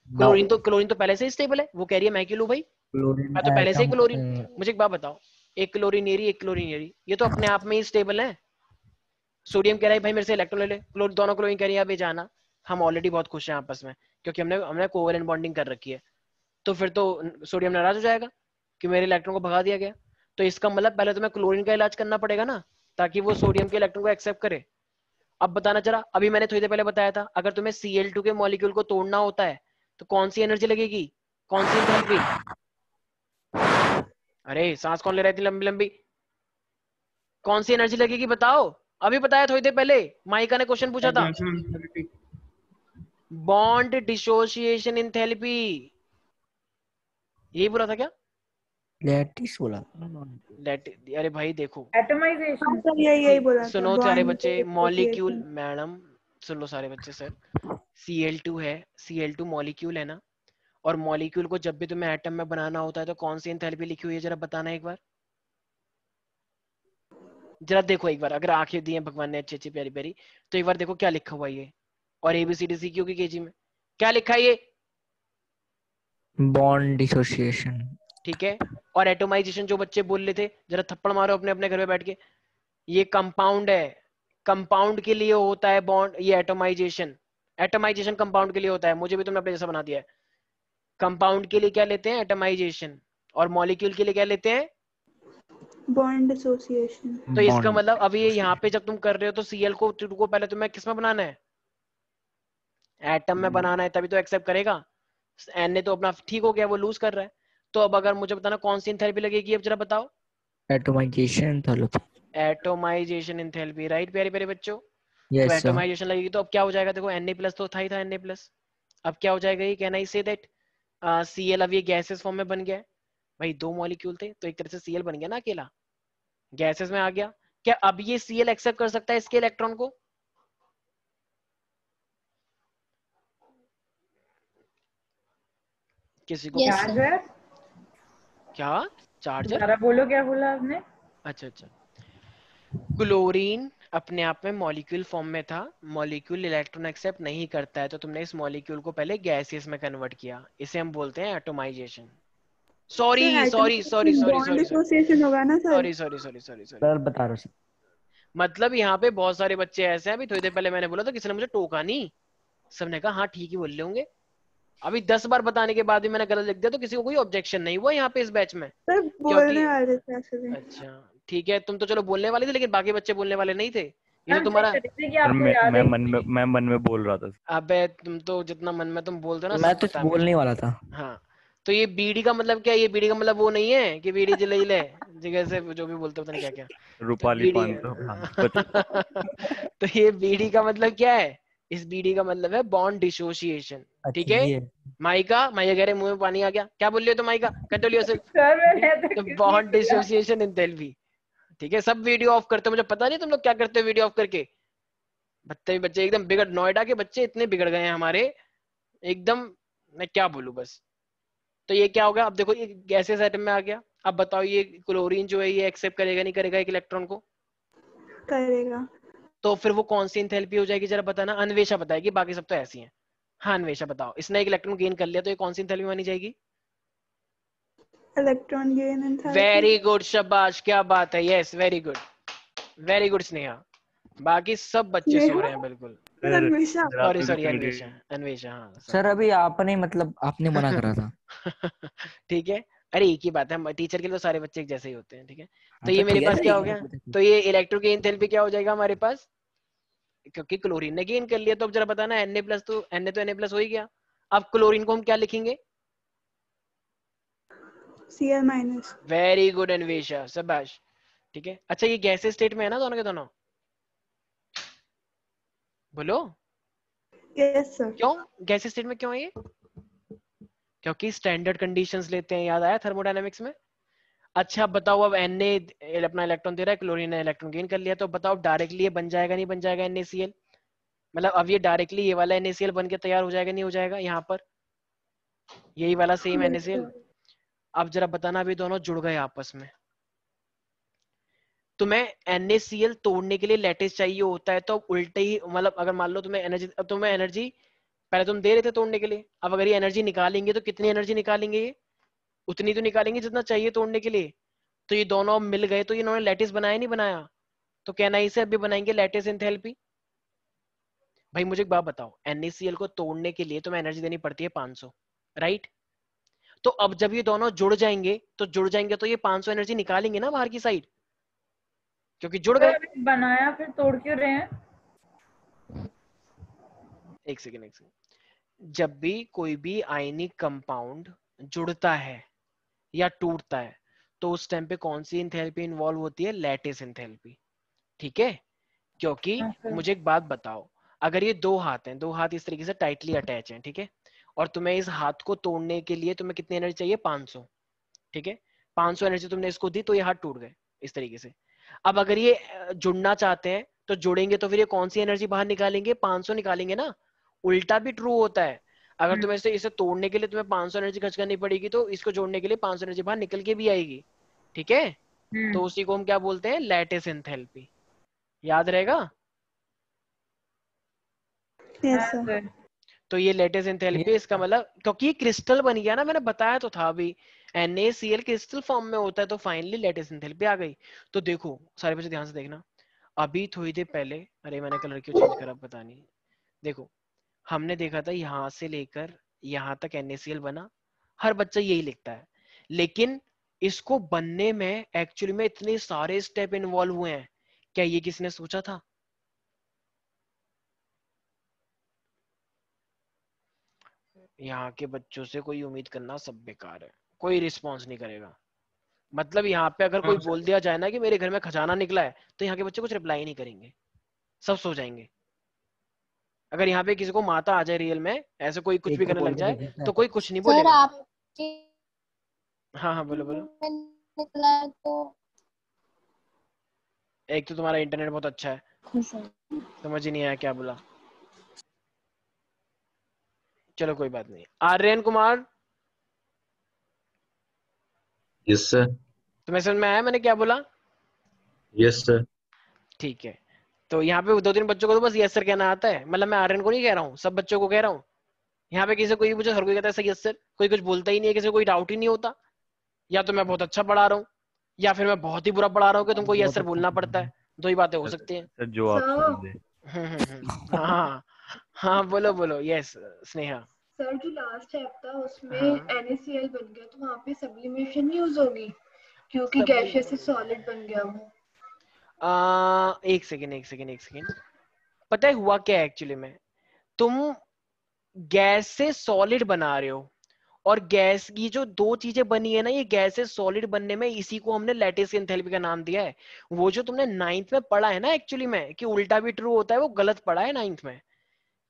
क्लोरीन तो पहले से ही स्टेबल है, वो कह रही है मैं क्यों लूं भाई, मैं तो पहले से ही क्लोरीन। मुझे एक बात बताओ, एक क्लोरीन एरी एक क्लोरीन एरी, ये तो अपने आप में ही स्टेबल है। सोडियम कह रहा है भाई मेरे से इलेक्ट्रॉन ले ले, दोनों क्लोरीन कह रही है अबे जाना, हम ऑलरेडी बहुत खुश हैं आपस में, क्योंकि हमने हमने कोवेलेंट बॉन्डिंग कर रखी है। तो फिर तो सोडियम नाराज हो जाएगा कि मेरे इलेक्ट्रॉन को भगा दिया गया। तो इसका मतलब पहले तुम्हें क्लोरीन का इलाज करना पड़ेगा ना, ताकि वो सोडियम के इलेक्ट्रॉन को एक्सेप्ट करे। अब बताना चला, अभी मैंने थोड़ी देर पहले बताया था, अगर तुम्हें Cl2 के मॉलिक्यूल को तोड़ना होता है तो कौन सी एनर्जी लगेगी, कौन सी एंथैल्पी? अरे सांस कौन ले रही थी लंबी लंबी? कौन सी एनर्जी लगेगी बताओ? अभी बताया थोड़ी देर पहले, माइका ने क्वेश्चन पूछा था। बॉन्ड डिसोसिएशन एंथैल्पी, यही बोला था क्या? लैटिस बोला। अरे भाई देखो, एटमाइजेशन। सर यही बोला था, सुनो सारे bond बच्चे, dissociation। मॉलिक्यूल, मैडम सुन लो सारे बच्चे। सर Cl2 है, Cl2 मॉलिक्यूल है ना, और मॉलिक्यूल को जब भी तुम्हें एटम में बनाना होता है तो कौन सी एंथैल्पी लिखी हुई है जरा बताना एक बार। जरा देखो एक बार, अगर आंखें दी हैं भगवान ने अच्छी अच्छी प्यारी प्यारी, तो एक बार देखो क्या लिखा हुआ है ये, और ABCD की केजी में क्या लिखा है ये? Bond dissociation. ठीक है, और एटोमाइजेशन जो बच्चे बोल रहे थे, जरा थप्पड़ मारो अपने अपने घर में बैठ के। ये कंपाउंड है, कंपाउंड के लिए होता है बॉन्ड, ये एटोमाइजेशन, एटोमाइजेशन कंपाउंड के लिए होता है। मुझे भी तुमने अपने जैसा बना दिया है। कंपाउंड के लिए क्या लेते हैं, एटोमाइजेशन, और मॉलिक्यूल के लिए क्या लेते हैं, बॉन्ड डिसोसिएशन। तो इसका मतलब अब ये यहाँ पे जब तुम कर रहे हो तो Cl को पहले तुम्हें किस में बनाना है, एटम में बनाना है, तभी तो एक्सेप्ट करेगा। Na तो अपना ठीक हो गया, वो लूज कर रहा है। तो अब अगर मुझे बताना कौन सी एंथैल्पी लगेगी, अब जरा बताओ। Atomisation enthalpy. Atomisation enthalpy, right प्यारे प्यारे बच्चों। तो यस सर। एटोमाइजेशन लगेगी तो अब क्या हो जाएगा, देखो Na+ तो था ही था, Na+। अब क्या हो जाएगा, ये कहना ही से दैट Cl अब ये गैसेस फॉर्म में बन गया है। भाई दो मॉलिक्यूल थे तो एक तरह से Cl बन गया ना, अकेला गैसेस में आ गया। क्या अब ये Cl एक्सेप्ट कर सकता है इसके इलेक्ट्रॉन को? किसी को Yes, sir. चार्जर। क्या चार्जर? दोबारा बोलो, क्या बोला आपने? अच्छा अच्छा, क्लोरीन अपने आप में मॉलिक्यूल फॉर्म में था, मॉलिक्यूल इलेक्ट्रॉन एक्सेप्ट नहीं करता है, तो तुमने इस मॉलिक्यूल को पहले गैसियस में कन्वर्ट किया, इसे हम बोलते हैं atomisation. Sorry sorry sorry sorry bond sorry dissociation होगा ना sir? Sorry sorry sorry sorry sorry sir बता रहा हूँ। मतलब यहाँ पे बहुत सारे बच्चे ऐसे हैं, अभी थोड़ी देर पहले मैंने बोला था, किसी ने मुझे टोका नहीं, सबने कहा हाँ ठीक ही बोल रहे होंगे। अभी 10 बार बताने के बाद भी मैंने गलत लिख दिया तो किसी को कोई ऑब्जेक्शन नहीं हुआ यहाँ पे इस बैच में, सर क्योंकि बोलने वाले थे ऐसे भी। अच्छा ठीक है, तुम तो चलो बोलने वाले थे, लेकिन बाकी बच्चे बोलने वाले नहीं थे। ये तो हम तुम्हारा, चेक करते थे कि सर आपको याद है कि नहीं। मैं मन में बोल रहा था। अबे तुम तो जितना मन में तुम बोलते हो ना मैं सब तो पता है मुझे। बोलने वाला था। हाँ, तो ये बीड़ी का मतलब क्या है, ये बीड़ी का मतलब वो नहीं है कि बीड़ी जले ले जगह से जो भी बोलते हो, पता नहीं क्या क्या। तो रूपाली बीड़ी 500। हाँ, कुछ तो ये बीड़ी का मतलब क्या है, इस बीड़ी का मतलब है बॉन्ड डिसोसिएशन। ठीक अच्छा है, ये माइका कह रहे मुंह में पानी आ गया, क्या बोल रही हो तो माइका कंट्रोल योरसेल्फ। सर मैंने तो तो कुछ नहीं बॉन्ड बोला। Dissociation enthalpy. ठीक है, सब वीडियो ऑफ करते हो, मुझे पता नहीं तुम लोग क्या करते हो वीडियो ऑफ करके। बच्चे बच्चे एकदम बिगड़, नोएडा के बच्चे इतने बिगड़ गए हैं हमारे एकदम, मैं क्या बोलूं बस। तो ये क्या होगा, अब देखो ये गैसेस एटम में आ गया। अब बताओ ये क्लोरीन जो है ये एक्सेप्ट करेगा नहीं करेगा एक इलेक्ट्रॉन को? करेगा। तो फिर वो कौन सी एंथैल्पी हो जाएगी जरा बताना, अन्वेषा बताएगी, बाकी सब तो ऐसी हैं। हाँ अन्वेषा बताओ, इसने एक इलेक्ट्रॉन गेन कर लिया तो ये कौन सी एंथैल्पी मानी जाएगी? Electron gain enthalpy. Very good, शाबाश, क्या बात है, यस वेरी गुड स्नेहा। बाकी सब बच्चे सो रहे हैं बिल्कुल। हमेशा। सॉरी सॉरी अन्वेषा, अन्वेषा हाँ सर अभी आपने मतलब आपने मना करा था। ठीक है, अरे एक ही बात है, टीचर के लिए तो सारे बच्चे एक जैसे ही होते हैं। ठीक है, तो हाँ ये तो मेरे ठीक है पास सर, क्या एक हो गया, मिनट। तो ये इलेक्ट्रो की एंथैल्पी क्या हो जाएगा हमारे पास, क्योंकि क्लोरीन ने गेन कर लिया। तो अब जरा बताना, Na+ तो Na+ हो ही गया। अब क्लोरीन को हम क्या लिखेंगे? Cl-। वेरी गुड अन्वेषा, शाबाश। ठीक है, अच्छा ये गैसेस स्टेट में है ना दोनों के दोनों? बोलो यस सर। क्यों गैसेस स्टेट में क्यों है ये? क्योंकि स्टैंडर्ड कंडीशंस लेते हैं, याद आया थर्मोडायनेमिक्स में। अच्छा अब बताओ, अब Na अपना इलेक्ट्रॉन दे रहा है, क्लोरीन ने इलेक्ट्रॉन गेन कर लिया, तो बताओ डायरेक्टली ये बन जाएगा नहीं बन जाएगा NaCl? मतलब अब ये डायरेक्टली ये वाला NaCl बन के तैयार हो जाएगा नहीं हो जाएगा यहाँ पर, यही वाला सेम NaCl? अब जरा बताना, अभी दोनों जुड़ गए आपस में, तुम्हें NaCl तोड़ने के लिए लैटिस चाहिए होता है, तो उल्टे ही मतलब अगर मान लो तुम्हें एनर्जी, अब तुम्हें एनर्जी पहले तुम दे रहे थे तोड़ने के लिए, अब अगर ये एनर्जी निकालेंगे तो कितनी एनर्जी निकालेंगे, ये उतनी तो निकालेंगे जितना चाहिए तोड़ने के लिए। तो ये दोनों मिल गए तो इन्होंने लैटिस बनाया नहीं बनाया, तो कहना इसे अभी बनाएंगे लैटिस एंथैल्पी। भाई मुझे एक बात बताओ, NaCl को तोड़ने के लिए तुम्हें एनर्जी देनी पड़ती है 500, राइट? तो अब जब ये दोनों जुड़ जाएंगे तो ये 500 एनर्जी निकालेंगे ना बाहर की साइड, क्योंकि जुड़ गए। सर बनाया फिर तोड़ क्यों रहे हैं? एक सेकेंड, जब भी कोई भी आयनिक कंपाउंड जुड़ता है या टूटता है तो उस टाइम पे कौन सी एंथैल्पी इन्वॉल्व होती है? लैटिस एंथैल्पी, ठीक है? क्योंकि मुझे एक बात बताओ, अगर ये दो हाथ हैं, दो हाथ इस तरीके से टाइटली अटैच हैं, ठीक है, और तुम्हें इस हाथ को तोड़ने के लिए तुम्हें कितनी एनर्जी चाहिए? 500, ठीक है? 500 एनर्जी तुमने इसको दी तो ये हाथ टूट गए इस तरीके से। अब अगर ये जुड़ना चाहते हैं तो जुड़ेंगे तो फिर ये कौन सी एनर्जी बाहर निकालेंगे? 500 निकालेंगे ना। उल्टा भी ट्रू होता है, अगर तुम्हें इसे तोड़ने के लिए तुम्हें 500 एनर्जी खर्च करनी पड़ेगी तो इसको जोड़ने के लिए 500 एनर्जी बाहर निकल के भी आएगी, ठीक है? तो उसी को हम क्या बोलते हैं? Lattice enthalpy. याद रहेगा? Yes sir. तो ये लैटिस एंथैल्पी, इसका मतलब क्योंकि क्रिस्टल बन गया ना, मैंने बताया तो था अभी, NaCl क्रिस्टल फॉर्म में होता है, तो फाइनली लैटिस एंथैल्पी आ गई। तो देखो सारे बच्चे ध्यान से देखना, अभी थोड़ी देर पहले, अरे मैंने कलर क्यों चेंज करा पता नहीं, देखो हमने देखा था यहाँ से लेकर यहाँ तक NaCl बना, हर बच्चा यही लिखता है, लेकिन इसको बनने में एक्चुअली में इतने सारे स्टेप इन्वॉल्व हुए हैं, क्या ये किसने सोचा था? यहाँ के बच्चों से कोई उम्मीद करना सब बेकार है, कोई रिस्पॉन्स नहीं करेगा। मतलब यहाँ पे अगर कोई बोल दिया जाए ना कि मेरे घर में खजाना निकला है, तो यहाँ के बच्चे कुछ रिप्लाई नहीं करेंगे, सब सो जाएंगे। अगर यहाँ पे किसी को माता आ जाए रियल में, ऐसे कोई कुछ भी करने लग जाए, तो कोई कुछ नहीं सर बोलेगा। आपके हाँ हाँ बोलो बोलो। निकला है तो एक तो तुम्हारा इंटरनेट बहुत अच्छा है, खुश हूँ। समझ ही नहीं आया क्या बोला, चलो कोई बात नहीं। Aryan Kumar, yes sir. तुम्हें समझ में आया मैंने क्या बोला? Yes sir. ठीक है, तो यहाँ पे दो तीन बच्चों को तो बस यस सर कहना आता है, मतलब मैं आर्यन को नहीं कह रहा हूँ, सब बच्चों को कह रहा हूँ। यहाँ पे किसी कोई मुझे हर कोई कहता है सर यस सर, कोई कुछ बोलता ही नहीं है, किसी को कोई डाउट ही नहीं होता, या तो मैं बहुत अच्छा पढ़ा रहा हूँ या फिर मैं बहुत ही बुरा पढ़ा रहा हूँ कि तुमको यस सर बोलना पड़ता है, दो ही बातें हो सकती हैं। सर जो आप समझे। हाँ हाँ बोलो बोलो। यस स्नेहा। सर जो लास्ट स्टेप था उसमें हाँ। NaCl बन गया तो वहाँ पे सब्लिमेशन यूज होगी क्योंकि गैसियस से सॉलिड बन गया वो। एक सेकेंड, पता है हुआ क्या है एक्चुअली में? तुम गैस से सॉलिड बना रहे हो, और गैस की जो दो चीजें बनी है ना, ये गैस से सॉलिड बनने में, इसी को हमने लैटिस एंथैल्पी का नाम दिया है। वो जो तुमने 9th में पढ़ा है ना एक्चुअली में कि उल्टा भी ट्रू होता है, वो गलत पढ़ा है 9th में,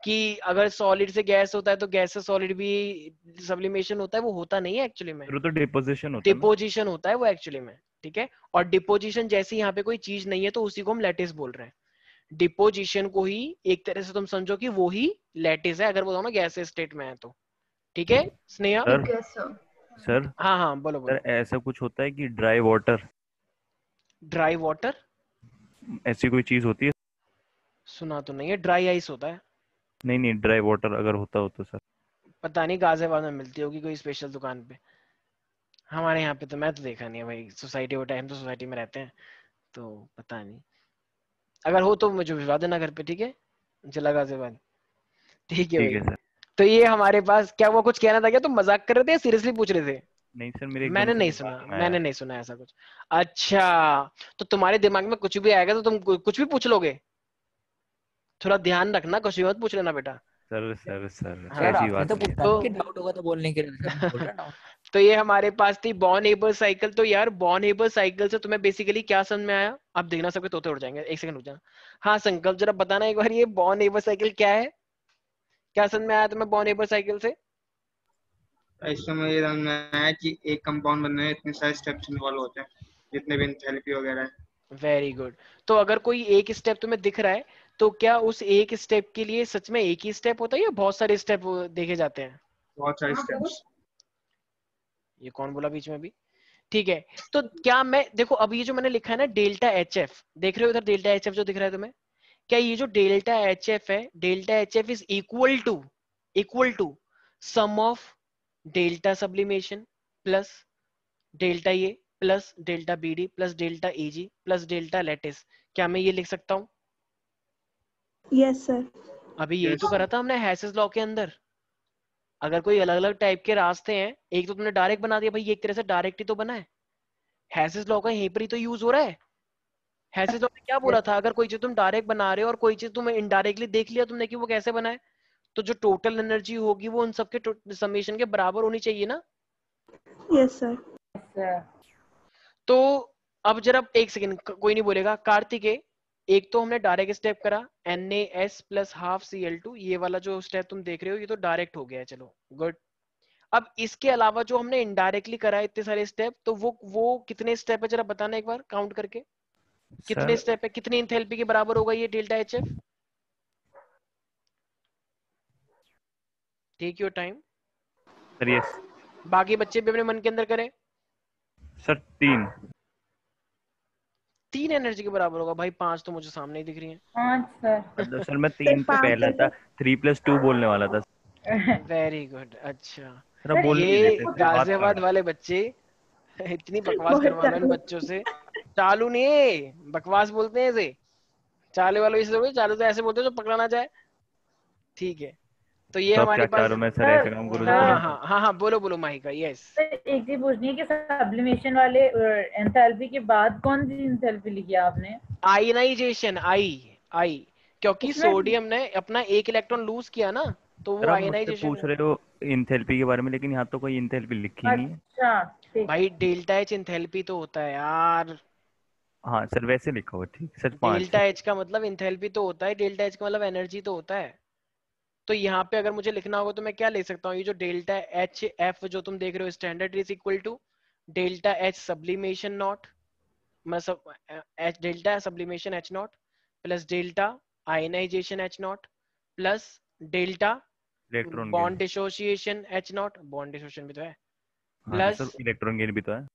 कि अगर सॉलिड से गैस होता है तो गैस से सॉलिड भी सब्लिमेशन होता है, वो होता नहीं है एक्चुअली में, फिर तो डिपोजिशन होता है ना। डिपोजिशन होता है वो एक्चुअली में, ठीक है? और डिपोजिशन जैसे यहाँ पे कोई चीज नहीं है तो उसी को हम लैटिस बोल रहे हैं। डिपोजिशन को ही एक तरह से तुम समझो कि वो ही लैटिस है, अगर वो दोनों गैस स्टेट में है तो, ठीक है स्नेहा? सर ठीक है सर। सर हाँ हाँ बोलो सर बोलो। ऐसा कुछ होता है कि ड्राई वाटर, ड्राई वाटर? ऐसी कोई चीज होती है? सुना तो नहीं है, ड्राई आइस होता है। नहीं नहीं, ड्राई वाटर अगर होता हो तो सर। पता नहीं, गाजियाबाद में मिलती होगी कोई स्पेशल दुकान पे, हमारे यहाँ पे तो मैं तो देखा नहीं है भाई, सोसाइटी वो टाइम तो सोसाइटी में रहते हैं, तो पता नहीं, अगर हो तो मुझे भिजवा देना घर पे, ठीक है? जिला गाजियाबाद, ठीक है ठीक है भाई। सर। तो ये हमारे पास क्या, वो कुछ कहना था क्या? तुम मजाक कर रहे थे या सीरियसली पूछ रहे थे? नहीं सर, मेरे एकदम मैंने से नहीं दिमाग सुना, में आया। मैंने नहीं सुना ऐसा कुछ। अच्छा, तो तुम्हारे दिमाग में कुछ भी आएगा तो तुम कुछ भी पूछ लोगे, थोड़ा ध्यान रखना, कुछ भी मत पूछ लेना बेटा। सर सर सर हाँ, सर ऐसी आपने बात तो नहीं है पूछा सर। था कि डाउट होगा तो बोलने के लिए, सर मैं बोल रहा डाउट। तो ये हमारे पास थी बॉर्न हेबर साइकिल। तो यार बॉर्न हेबर साइकिल से तुम्हें बेसिकली क्या समझ में आया? आप देखना सबके तोते उड़ जाएंगे, एक सेकंड रुक जाना। हाँ संकल्प जरा बताना एक बार, ये बॉर्न हेबर साइकिल क्या है, क्या समझ में आया तुम्हें बॉर्न हेबर साइकिल से? इसमें मुझे समझ में आया कि एक कंपाउंड बनने में इतने सारे स्टेप्स इन्वॉल्व होते हैं, जितने भी एंथैल्पी वगैरह है। Very good. तो अगर कोई एक स्टेप तुम्हें दिख रहा है, तो क्या उस एक स्टेप के लिए सच में एक ही स्टेप होता है या बहुत सारे स्टेप देखे जाते हैं? बहुत सारे स्टेप्स। ये कौन बोला बीच में भी? ठीक है, तो क्या मैं देखो, अब ये जो मैंने लिखा है ना डेल्टा HF, देख रहे हो इधर डेल्टा HF जो दिख रहा है तुम्हें? क्या ये जो डेल्टा HF है, delta HF is equal to sum of delta sublimation plus delta A plus delta BD plus delta AG plus delta lattice. क्या मैं ये लिख सकता हूँ? Yes sir. अभी यही तो Yes. करा था हमने हैसेस लॉ के अंदर। अगर कोई अलग अलग टाइप के रास्ते हैं, एक तो तुमने डायरेक्ट बना दिया भाई, ये एक तरह से डायरेक्ट ही तो बना है, हैसेस लॉ का यहीं पर ही तो यूज हो रहा है। हैसेस लॉ ने क्या बोला था, अगर कोई चीज तुम डायरेक्ट बना रहे हो और कोई चीज तुम इनडायरेक्टली देख लिया तुमने कि वो कैसे बना है, तो जो टोटल एनर्जी होगी वो उन सबके समेशन के बराबर होनी चाहिए ना। Yes sir. अच्छा, तो अब जरा एक सेकंड, कोई नहीं बोलेगा। कार्तिकेय, एक तो हमने डायरेक्ट स्टेप करा NaS प्लस हाफ Cl2, ये वाला जो स्टेप तुम देख रहे हो ये तो डायरेक्ट हो गया है, चलो गुड। अब इसके अलावा जो हमने इनडायरेक्टली करा है इतने सारे स्टेप, तो वो कितने स्टेप है जरा बताना एक बार काउंट करके, कितने सर स्टेप है, कितनी इंथैल्पी के बराबर होगा ये delta HF? Take your time, sir ये बाकी बच्चे भी अपने मन के अंदर करें। सर 3 एनर्जी के बराबर होगा भाई, 5 तो मुझे सामने ही दिख रही है। 5 सर। सर मैं 3 पे पहला था, 3 + 2 बोलने वाला था। वेरी गुड, अच्छा। सर आप बोल नहीं ये देते, बात गाजियाबाद कर। वाले बच्चे इतनी बकवास बहुत करवा रहे हैं इन चालू। बच्चों से। चालू नहीं है, बकवास बोलते हैं इसे। चालू वालों इसे थोड़ी, चालू तो ऐसे बोलते हैं जो पकड़ा ना जाए। ठीक है, तो ये तो अब हमारे क्या पास। चालू में सर ऐसे काम करूँ? हाँ हाँ हाँ हाँ, बोलो बोलो माहिका। यस, एक चीज पूछनी है कि सब्लिमेशन वाले एंथैल्पी के बाद कौन सी एंथैल्पी लिखी है आपने? आयनाइजेशन, आई, क्योंकि उसमें- सोडियम ने अपना एक इलेक्ट्रॉन लूज किया ना, तो सर वो आप मुझसे आयनाइजेशन। पूछ रहे हो इंथैल्पी के बारे में, लेकिन यहाँ तो कोई इंथैल्पी लिखी नहीं है। अच्छा, ठीक। भाई डेल्टा H इंथैल्पी तो होता है यार। हाँ सर वैसे लिखा हुआ, ठीक सर 5। डेल्टा H का मतलब इंथैल्पी तो होता है, डेल्टा H का मतलब एनर्जी तो होता है। तो यहाँ पे अगर मुझे लिखना होगा तो मैं क्या ले सकता हूँ, ये जो डेल्टा HF जो तुम देख रहे हो standard is equal to delta H sublimation not, मतलब delta sublimation H not plus delta ionisation H not plus delta electron bond gain. Dissociation H not, bond dissociation भी तो है, हाँ प्लस सर इलेक्ट्रॉन गेन भी तो है।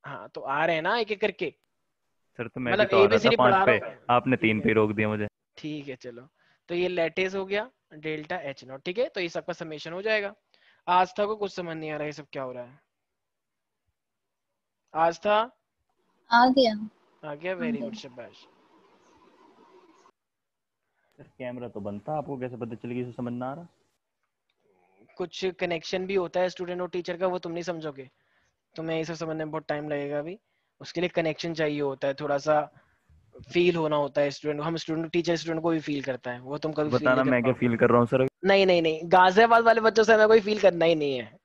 हाँ तो आ रहे हैं ना एक एक करके, सर तो मैं भी मतलब तो आ रहा था ABCD 5 पढ़ा पे, रहा हूँ। आपने ठीक 3 है, पे रोक दिया मुझे। ठीक है चलो। तो ये लेटेस हो गया डेल्टा H नॉट, ठीक है, तो ये सबका समेशन हो जाएगा। आस्था को कुछ समझ नहीं आ रहा है सब क्या हो रहा है। आस्था आ गया। आ गया, वेरी गुड, शाबाश। सर कैमरा तो बंद था, आपको कैसे पता चल गई, इसे समझ ना आ रहा? कुछ कनेक्शन भी होता है स्टूडेंट और टीचर का, वो तुम नहीं समझोगे, तुम्हें ये सब समझने में बहुत टाइम लगेगा अभी। उसके लिए कनेक्शन चाहिए होता है, थोड़ा सा फील होना होता है स्टूडेंट, हम स्टूडेंट टीचर स्टूडेंट को भी फील करता है, वो तुम कभी फील बताना नहीं कर मैं क्या पाओगे। फील कर रहा हूँ सर। नहीं नहीं नहीं, गाजियाबाद वाले बच्चों से हमें कोई फील करना ही नहीं है।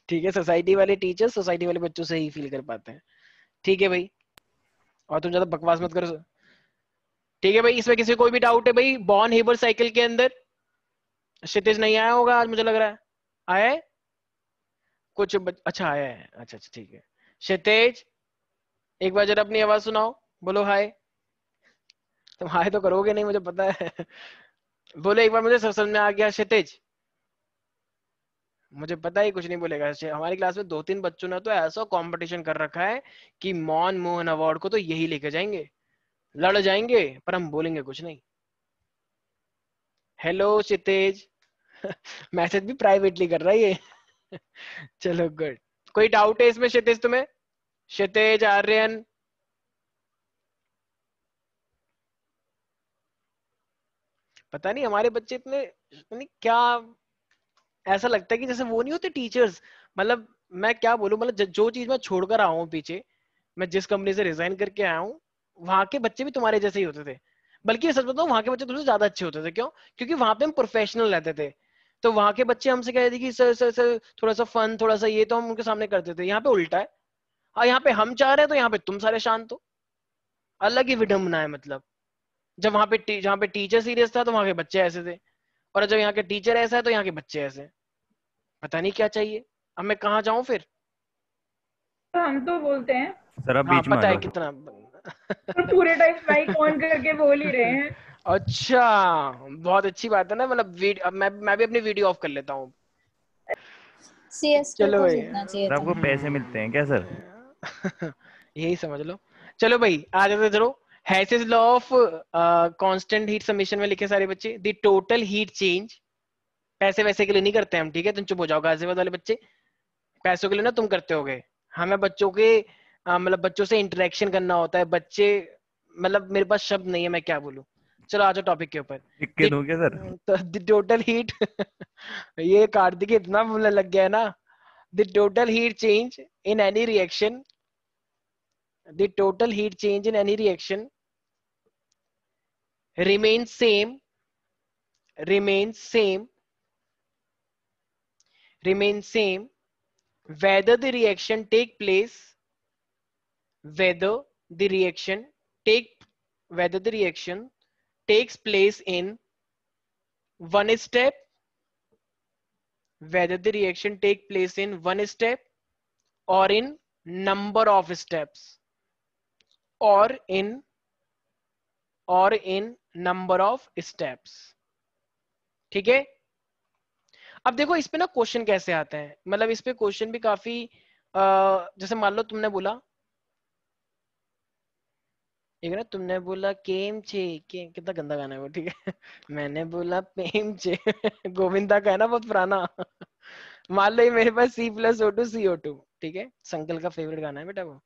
ठीक है, सोसाइटी वाले टीचर सोसाइटी वाले बच्चों से ही फील कर पाते हैं। ठीक है भाई, और तुम ज्यादा बकवास मत करो। ठीक है भाई, इसमें किसी को कोई भी डाउट है भाई? बॉर्न हेबर साइकिल के अंदर क्षितिज नहीं आया होगा आज, मुझे लग रहा है आया है कुछ अच्छा आया है, अच्छा अच्छा ठीक है। क्षितिज एक बार जरा अपनी आवाज सुनाओ, बोलो हाय। तुम हाय तो करोगे नहीं मुझे पता है। बोले एक बार, मुझे सब समझ में आ गया क्षितिज, मुझे पता ही कुछ नहीं बोलेगा। हमारी क्लास में 2-3 बच्चों ने तो ऐसा कंपटीशन कर रखा है कि मौन मोहन अवार्ड को तो यही लेके जाएंगे, लड़ जाएंगे, पर हम बोलेंगे कुछ नहीं। हेलो क्षितिज। मैसेज भी प्राइवेटली कर रहा है ये। चलो गुड। कोई डाउट है इसमें क्षितिज तुम्हें? क्षितिज, आर्यन, पता नहीं हमारे बच्चे इतने नहीं क्या, ऐसा लगता है कि जैसे वो नहीं होते टीचर्स, मतलब मैं क्या बोलूं, मतलब जो चीज मैं छोड़कर आया हूँ पीछे, मैं जिस कंपनी से रिजाइन करके आया हूँ, वहां के बच्चे भी तुम्हारे जैसे ही होते थे। बल्कि सच बताऊं, वहां के बच्चे तुमसे ज्यादा अच्छे होते थे। क्यों? क्योंकि वहां पे हम प्रोफेशनल रहते थे। तो वहां के बच्चे हमसे कहते थे कि सर सर सर थोड़ा सा फन, थोड़ा सा ये, तो हम उनके सामने करते थे। यहाँ पे उल्टा है, और यहाँ पे हम चाह रहे हैं तो यहाँ पे तुम सारे शांत हो। अलग ही विडम्बना है, मतलब जब जहाँ पे टीचर सीरियस था तो वहां के बच्चे ऐसे थे, और जब यहाँ के टीचर ऐसा है तो यहाँ के बच्चे ऐसे। पता नहीं क्या चाहिए, अब मैं कहाँ जाऊं फिर? तो हम तो बोलते हैं, सर आप हाँ बीच में आ पता है जाओ। कितना। तो पूरे टाइम माइक ऑन करके बोल ही रहे हैं। अच्छा, बहुत अच्छी बात है ना, मतलब अब मैं भी अपनी वीडियो ऑफ कर लेता हूँ। सीएसके चलो को भाई। जीतना चाहिए सर था। आपको पैसे मिलते हैं क्या सर? यही समझ लो। चलो भाई आ जाते, चलो। हैसेस law of constant heat summation में लिखे सारे बच्चे, द टोटल हीट चेंज। पैसे वैसे के लिए नहीं करते हम, ठीक है, तुम चुप हो जाओ गाजियाबाद वाले बच्चे। पैसों के लिए ना तुम करते होगे, हमें बच्चों के मतलब बच्चों से इंटरेक्शन करना होता है। बच्चे मतलब मेरे पास शब्द नहीं है, मैं क्या बोलूं। चलो आ जाओ टॉपिक के ऊपर। लिख के दो क्या सर? तो द टोटल हीट ये कार्तिक इतना बोलने लग गया है ना। The total heat change in any reaction, the total heat change in any reaction remains same, remains same, remains same whether the reaction take place, whether the reaction takes place in one step, whether the reaction take place in one step or in number of steps, or in number of steps। ठीक है। अब देखो इस पे ना question कैसे आते हैं, मतलब इस पे क्वेश्चन भी काफी जैसे मान लो तुमने बोला एक ना, तुमने बोला केम छे, कितना गंदा गाना है वो, ठीक है। मैंने बोला पेम छे गोविंदा का है ना, बहुत पुराना। मान लो ये मेरे पास C+O2 CO2, ठीक है, संकल का फेवरेट गाना है बेटा वो।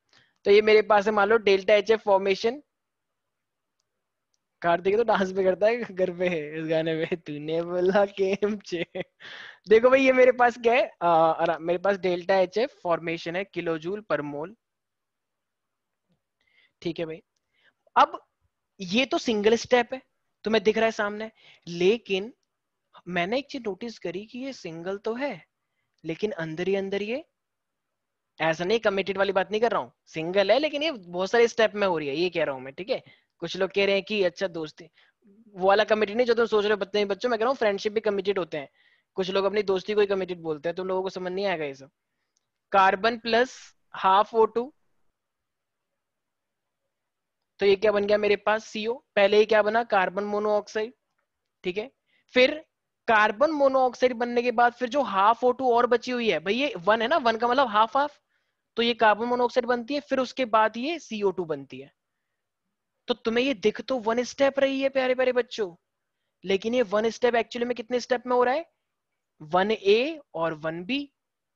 तो ये मेरे पास है मान लो डेल्टा HF फॉर्मेशन। कार्तिक तो डांस भी करता है घर पे है इस गाने में, तूने बोला केम छे। देखो भाई ये मेरे पास क्या है, मेरे पास डेल्टा HF फॉर्मेशन है किलोजूल पर मोल, ठीक है भाई। अब ये तो सिंगल स्टेप है, तुम्हें दिख रहा है सामने, लेकिन मैंने एक चीज नोटिस करी कि ये सिंगल तो है लेकिन अंदर ही अंदर ये ऐसा नहीं, कमिटेड वाली बात नहीं कर रहा हूँ, सिंगल है लेकिन ये बहुत सारे स्टेप में हो रही है, ये कह रहा हूँ मैं, ठीक है। कुछ लोग कह रहे हैं कि अच्छा दोस्ती वो वाला कमिटेड नहीं जो तुम सोच रहे हो बच्चों, मैं कह रहा हूँ फ्रेंडशिप भी कमिटेड होते हैं, कुछ लोग अपनी दोस्ती को ही कमिटेड बोलते हैं, तुम लोगों को समझ नहीं आएगा ये सब। कार्बन प्लस हाफ O2, तो ये क्या बन गया मेरे पास CO, पहले ही क्या बना कार्बन मोनोऑक्साइड, ठीक है। फिर कार्बन मोनोऑक्साइड बनने के बाद फिर जो हाफ O2 और बची हुई है भाई, ये 1 है ना, 1 का मतलब हाफ हाफ, तो ये कार्बन मोनोऑक्साइड बनती है, फिर उसके बाद ये CO2 बनती है। तो तुम्हें ये दिख तो 1 स्टेप रही है प्यारे प्यारे बच्चों, लेकिन ये 1 स्टेप एक्चुअली में कितने स्टेप में हो रहा है, 1A और 1B,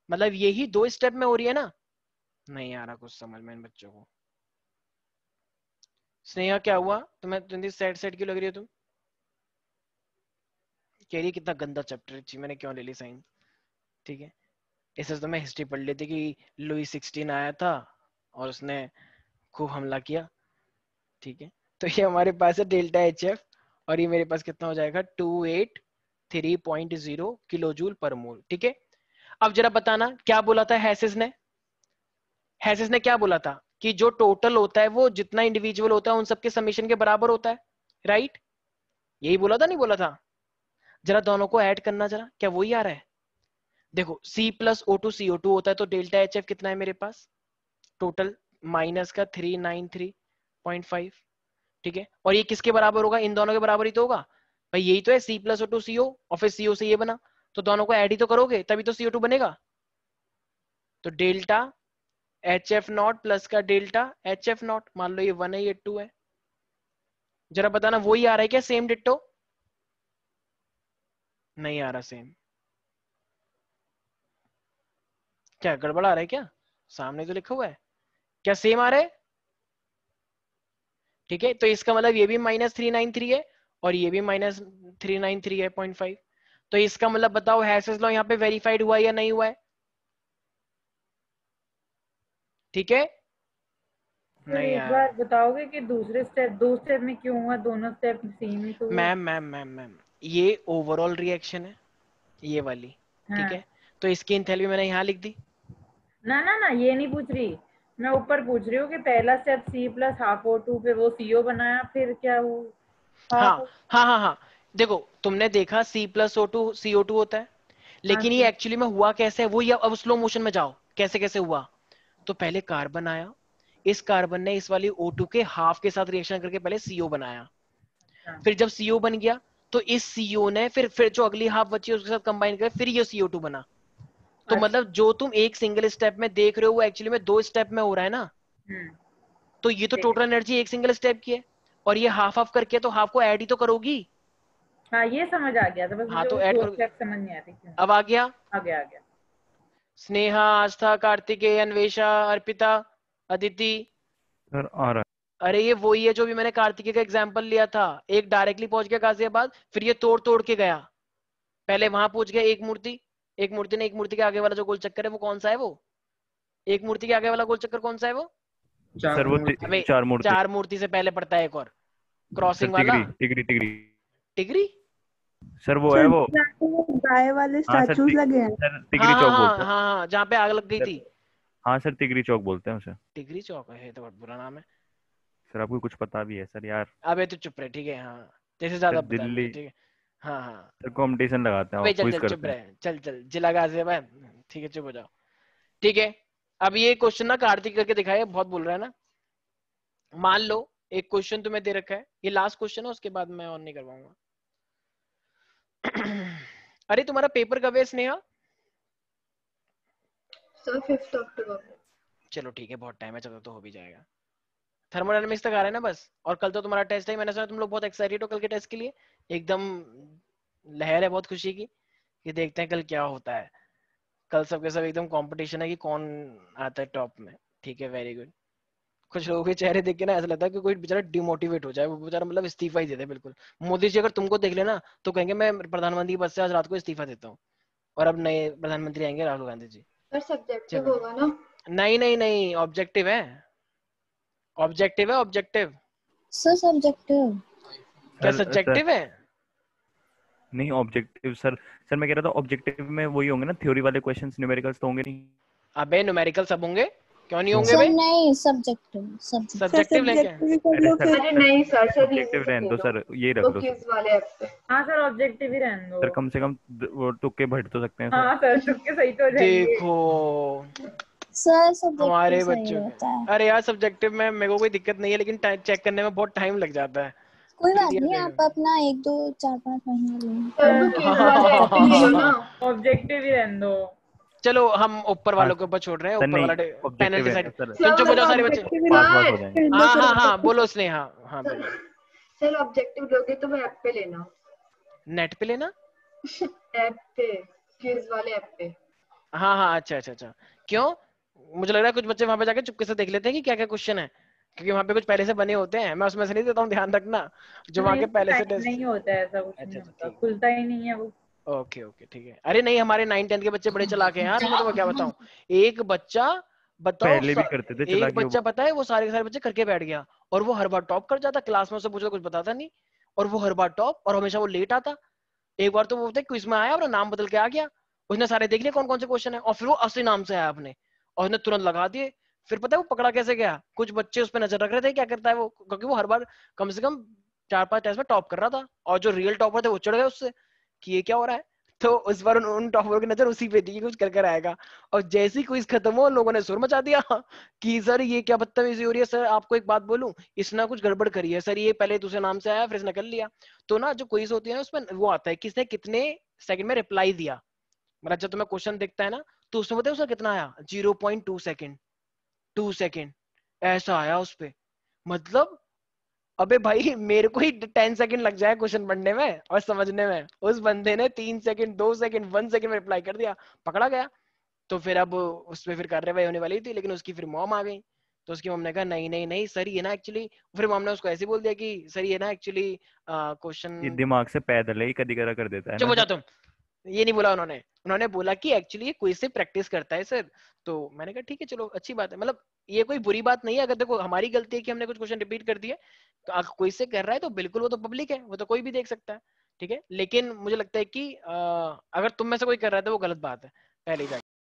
मतलब यही 2 स्टेप में हो रही है ना। नहीं आ रहा कुछ समझ में इन बच्चों को। स्नेहा क्या हुआ, तुम्हें सैड सैड क्यों लग रही हो तुम? कह रही कितना गंदा चैप्टर है, मैंने क्यों ले ली साइंस, ठीक है। इससे तो मैं हिस्ट्री पढ़ लेती कि लुई 16 आया था और उसने खूब हमला किया, ठीक है। तो ये हमारे पास है डेल्टा HF और ये मेरे पास कितना हो जाएगा 283.0 किलोजूल पर मोल, ठीक है। अब जरा बताना क्या बोला था हैसेस ने, हैसेस ने क्या बोला था कि जो टोटल होता है वो जितना इंडिविजुअल होता है उन सबके समेशन के बराबर होता है, राइट? यही बोला था नहीं बोला था? जरा दोनों को ऐड करना जरा, क्या वही आ रहा है? देखो C+O2 CO2 होता है तो डेल्टा HF कितना है मेरे पास टोटल, माइनस का 393.5, ठीक है। और ये किसके बराबर होगा, इन दोनों के बराबर ही तो होगा भाई, यही तो है C+O2 CO और फिर CO से ये बना, तो दोनों को ऐड ही तो करोगे तभी तो CO2 बनेगा। तो डेल्टा HF0 प्लस का डेल्टा HF0, मान लो ये 1 है ये 2 है, जरा बताना वही आ रहा है क्या सेम डिट्टो? नहीं आ रहा सेम, क्या गड़बड़ आ रहा है क्या? सामने तो लिखा हुआ है, क्या सेम आ रहा है? ठीक है, तो इसका मतलब ये भी -393 है और ये भी -393 है 0.5, तो इसका मतलब बताओ हैसेस लॉ यहाँ पे वेरीफाइड हुआ या नहीं हुआ है? ठीक है, नहीं एक यार बार बताओगे कि दूसरे स्टेप 2 स्टेप में क्यों हुआ, दोनों स्टेप सेम ही तो हुए? मैम ये ओवरऑल रिएक्शन है ये वाली, हाँ। ठीक है, तो इसकी एंथैल्पी मैंने यहाँ लिख दी। ना ये नहीं पूछ रही मैं, ऊपर पूछ रही हूँ कि पहला step C plus half O2 पे वो CO बनाया, फिर क्या वो हाँ, देखो तुमने देखा C+O2 CO2 होता है, लेकिन ये एक्चुअली में हुआ कैसे है वो, ये अब स्लो मोशन में जाओ कैसे कैसे हुआ। तो पहले कार्बन आया, इस कार्बन ने इस वाली O2 के हाफ के साथ रिएक्शन करके पहले CO बनाया, फिर जब CO बन गया तो इस CO ने फिर जो अगली हाफ बची उसके साथ कंबाइन कर फिर ये CO2 बना। तो मतलब जो तुम एक सिंगल स्टेप में देख रहे हो वो एक्चुअली में 2 स्टेप में हो रहा है ना। तो ये तो टोटल एनर्जी एक सिंगल स्टेप की है और ये हाफ हाफ करके तो हाफ को ऐड ही तो करोगी। हाँ ये समझ आ गया था, बस हाँ मुझे तो वो ऐड दो करो, स्टेप समझ नहीं आती क्यों। अब आ गया आ गया स्नेहा, आस्था, कार्तिकेय, अन्वेषा, अर्पिता, अदिति। सर आ रहा अरे ये वही है जो भी मैंने कार्तिकेय का एग्जांपल लिया था, एक डायरेक्टली पहुंच गया गाजियाबाद, फिर ये तोड़ तोड़ के गया, पहले वहां पहुंच गया एक मूर्ति ने, एक मूर्ति के आगे वाला जो गोल चक्कर है वो कौन सा है, वो एक मूर्ति के आगे वाला गोल चक्कर कौन सा है वो? सर वो अबे चार मूर्ति से पहले पड़ता है एक और क्रॉसिंग वाला, टिगरी सर वो है वो गाय वाले स्टैचूज लगे हैं। सर तिगरी चौक बोलते हैं। हाँ जहाँ पे आग लग गई थी। हाँ सर तिगरी चौक बोलते हैं उसे। टिगरी चौक है तो बहुत बुरा नाम है सर, आपको कुछ पता भी है सर यार। अबे तू चुप रहे, ठीक है? हाँ जैसे ज्यादा पता दिल्ली, ठीक है। हाँ सर कंपटीशन लगाते हैं, चल क्विज चुप करते हैं। रहे, चल जिला गाजियाबाद, ठीक है चुप हो जाओ, ठीक है। अब ये क्वेश्चन ना कार्तिक करके दिखाया, बहुत बोल रहा है ना। मान लो एक क्वेश्चन तुम्हें दे रखा है, ये लास्ट क्वेश्चन है, उसके बाद मैं और नहीं करवाऊंगा। अरे तुम्हारा पेपर कब है स्नेहा? सर 5 अक्टूबर। चलो ठीक है, बहुत टाइम है, चलो तो हो भी जाएगा। थर्मोडायनामिक्स तक आ रहा है ना बस, और कल तो तुम्हारा टेस्ट है। मैंने सुना तुम लोग बहुत एक्साइटेड हो कल के टेस्ट के लिए, एकदम लहर है बहुत खुशी की, कि देखते हैं कल क्या होता है। कल सबके सब एकदम कंपटीशन है कि कौन आता है टॉप में, ठीक है, वेरी गुड। कुछ लोगों के चेहरे देख के ना ऐसा लगता है कि कोई बेचारा डिमोटिवेट हो जाए, वो बेचारा मतलब इस्तीफा ही दे दे बिल्कुल। मोदी जी अगर तुमको देख लेना तो कहेंगे मैं प्रधानमंत्री पद से आज रात को इस्तीफा देता हूँ, और अब नए प्रधानमंत्री आएंगे, राहुल गांधी जी। सर सब्जेक्टिव होगा ना? नहीं ऑब्जेक्टिव है, ऑब्जेक्टिव। Sir subjective. क्या सब्जेक्टिव है? नहीं ऑब्जेक्टिव सर मैं कह रहा था ऑब्जेक्टिव में वही होंगे ना, थ्योरी वाले क्वेश्चंस, न्यूमेरिकल्स तो होंगे नहीं। अबे न्यूमेरिकल सब होंगे, क्यों नहीं होंगे सर बे? नहीं सब्जेक्टिव सब्जेक्टिव लेके। अरे नहीं सर, ऑब्जेक्टिव रहने दो सर, ये रख दो क्विज वाले ऐप पे। हाँ सर ऑब्जेक्टिव ही रहने दो सर, कम से कम वो तुक्के भट तो सकते हैं हाँ सर, तुक्के सही तो हो जाएंगे। देखो सर सब्जेक्टिव हमारे सही बच्चों होता है। अरे यार सब्जेक्टिव में मेरे को कोई दिक्कत नहीं है, लेकिन चेक करने में बहुत टाइम लग जाता है। कोई बात नहीं, आप अपना 1 2 4 5 महीने लें। सर तो क्विज वाले ऐप पे ले लो ना। ऑब्जेक्टिव ही रहने दो। चलो हम ऊपर वालों के ऊपर छोड़ रहे हैं, ऊपर वाला पैनल डिसाइड। चुप हो जाओ सारे बच्चे। हाँ बोलो स्नेहा। हाँ बोलो। सर ऑब्जेक्टिव लोगे तो वो ऐप पे लेना, नेट पे लेना, ऐप पे, क्विज वाले ऐप पे। हाँ अच्छा। क्यों? मुझे लग रहा है कुछ बच्चे वहां पे जाके चुपके से देख लेते हैं कि क्या क्या क्वेश्चन है, क्योंकि वहां पे कुछ पहले से बने होते हैं। मैं उसमें से नहीं देता हूँ, ध्यान रखना, जो वहां के पहले से टेस्ट नहीं होता है ऐसा, कुछ नहीं होता, खुलता ही नहीं है वो। ओके ठीक है। अरे नहीं, हमारे 9-10 के बच्चे बड़े चलाक हैं यार, मैं तो क्या बताऊं। एक बच्चा बताओ, पहले भी करते थे एक बच्चा पता है वो सारे के सारे बच्चे करके बैठ गया, और वो हर बार टॉप कर जाता, क्लास में उससे पूछो कुछ बताता नहीं, और वो हर बार टॉप, और हमेशा वो लेट आता। एक बार तो वो क्विज में आया और नाम बदल के आ गया, उसने सारे देख लिए कौन कौन से क्वेश्चन है, और फिर वो असली नाम से आया अपने, और उसने तुरंत लगा दिए। फिर पता है वो पकड़ा कैसे गया? कुछ बच्चे उस पर नजर रख रहे थे क्या करता है वो, क्योंकि वो हर बार कम से कम 4-5 टेस्ट में टॉप कर रहा था, और जो रियल टॉपर थे वो चढ़ गए उससे कि ये क्या हो रहा है। तो उस बार उन टॉपर की नजर उसी पे थी कि कुछ कर आएगा, और जैसे ही क्विज खत्म हो लोगों ने सुर मचा दिया कि सर ये क्या बदतमीजी हो रही है, सर आपको एक बात बोलूं, इसने कुछ गड़बड़ करी है सर, ये पहले दूसरे नाम से आया फिर इसने कर लिया। तो ना जो क्विज होती है ना उसमें वो आता है किसने कितने सेकंड में रिप्लाई दिया, मतलब जब तुम्हें क्वेश्चन दिखता है ना तो उसमें पता है उसका कितना आया, 0.2 सेकंड, 2 सेकंड ऐसा आया उस पे। मतलब अबे भाई मेरे को ही 10 सेकंड लग जाए क्वेश्चन पढ़ने में और समझने में, उस बंदे ने 3 सेकंड 2 सेकंड 1 सेकंड में रिप्लाई कर दिया, पकड़ा गया। तो फिर अब उसपे फिर कार्रवाई होने वाली थी, लेकिन उसकी फिर मॉम आ गई, तो उसकी मॉम ने कहा नहीं सर ये ना एक्चुअली, फिर मॉम ने उसको ऐसे बोल दिया कि सर ये ना एक्चुअली क्वेश्चन, ये दिमाग से पैदल है, ही कभी करा कर देता है। चुप हो जा तुम, ये नहीं बोला उन्होंने बोला कि एक्चुअली ये क्विज से प्रैक्टिस करता है सर। तो मैंने कहा ठीक है चलो अच्छी बात है, मतलब ये कोई बुरी बात नहीं है। अगर देखो हमारी गलती है कि हमने कुछ क्वेश्चन रिपीट कर दिए, तो अगर क्विज से कर रहा है तो बिल्कुल वो तो पब्लिक है, वो तो कोई भी देख सकता है, ठीक है। लेकिन मुझे लगता है कि अगर तुम में से कोई कर रहा है तो वो गलत बात है पहले ही जाके।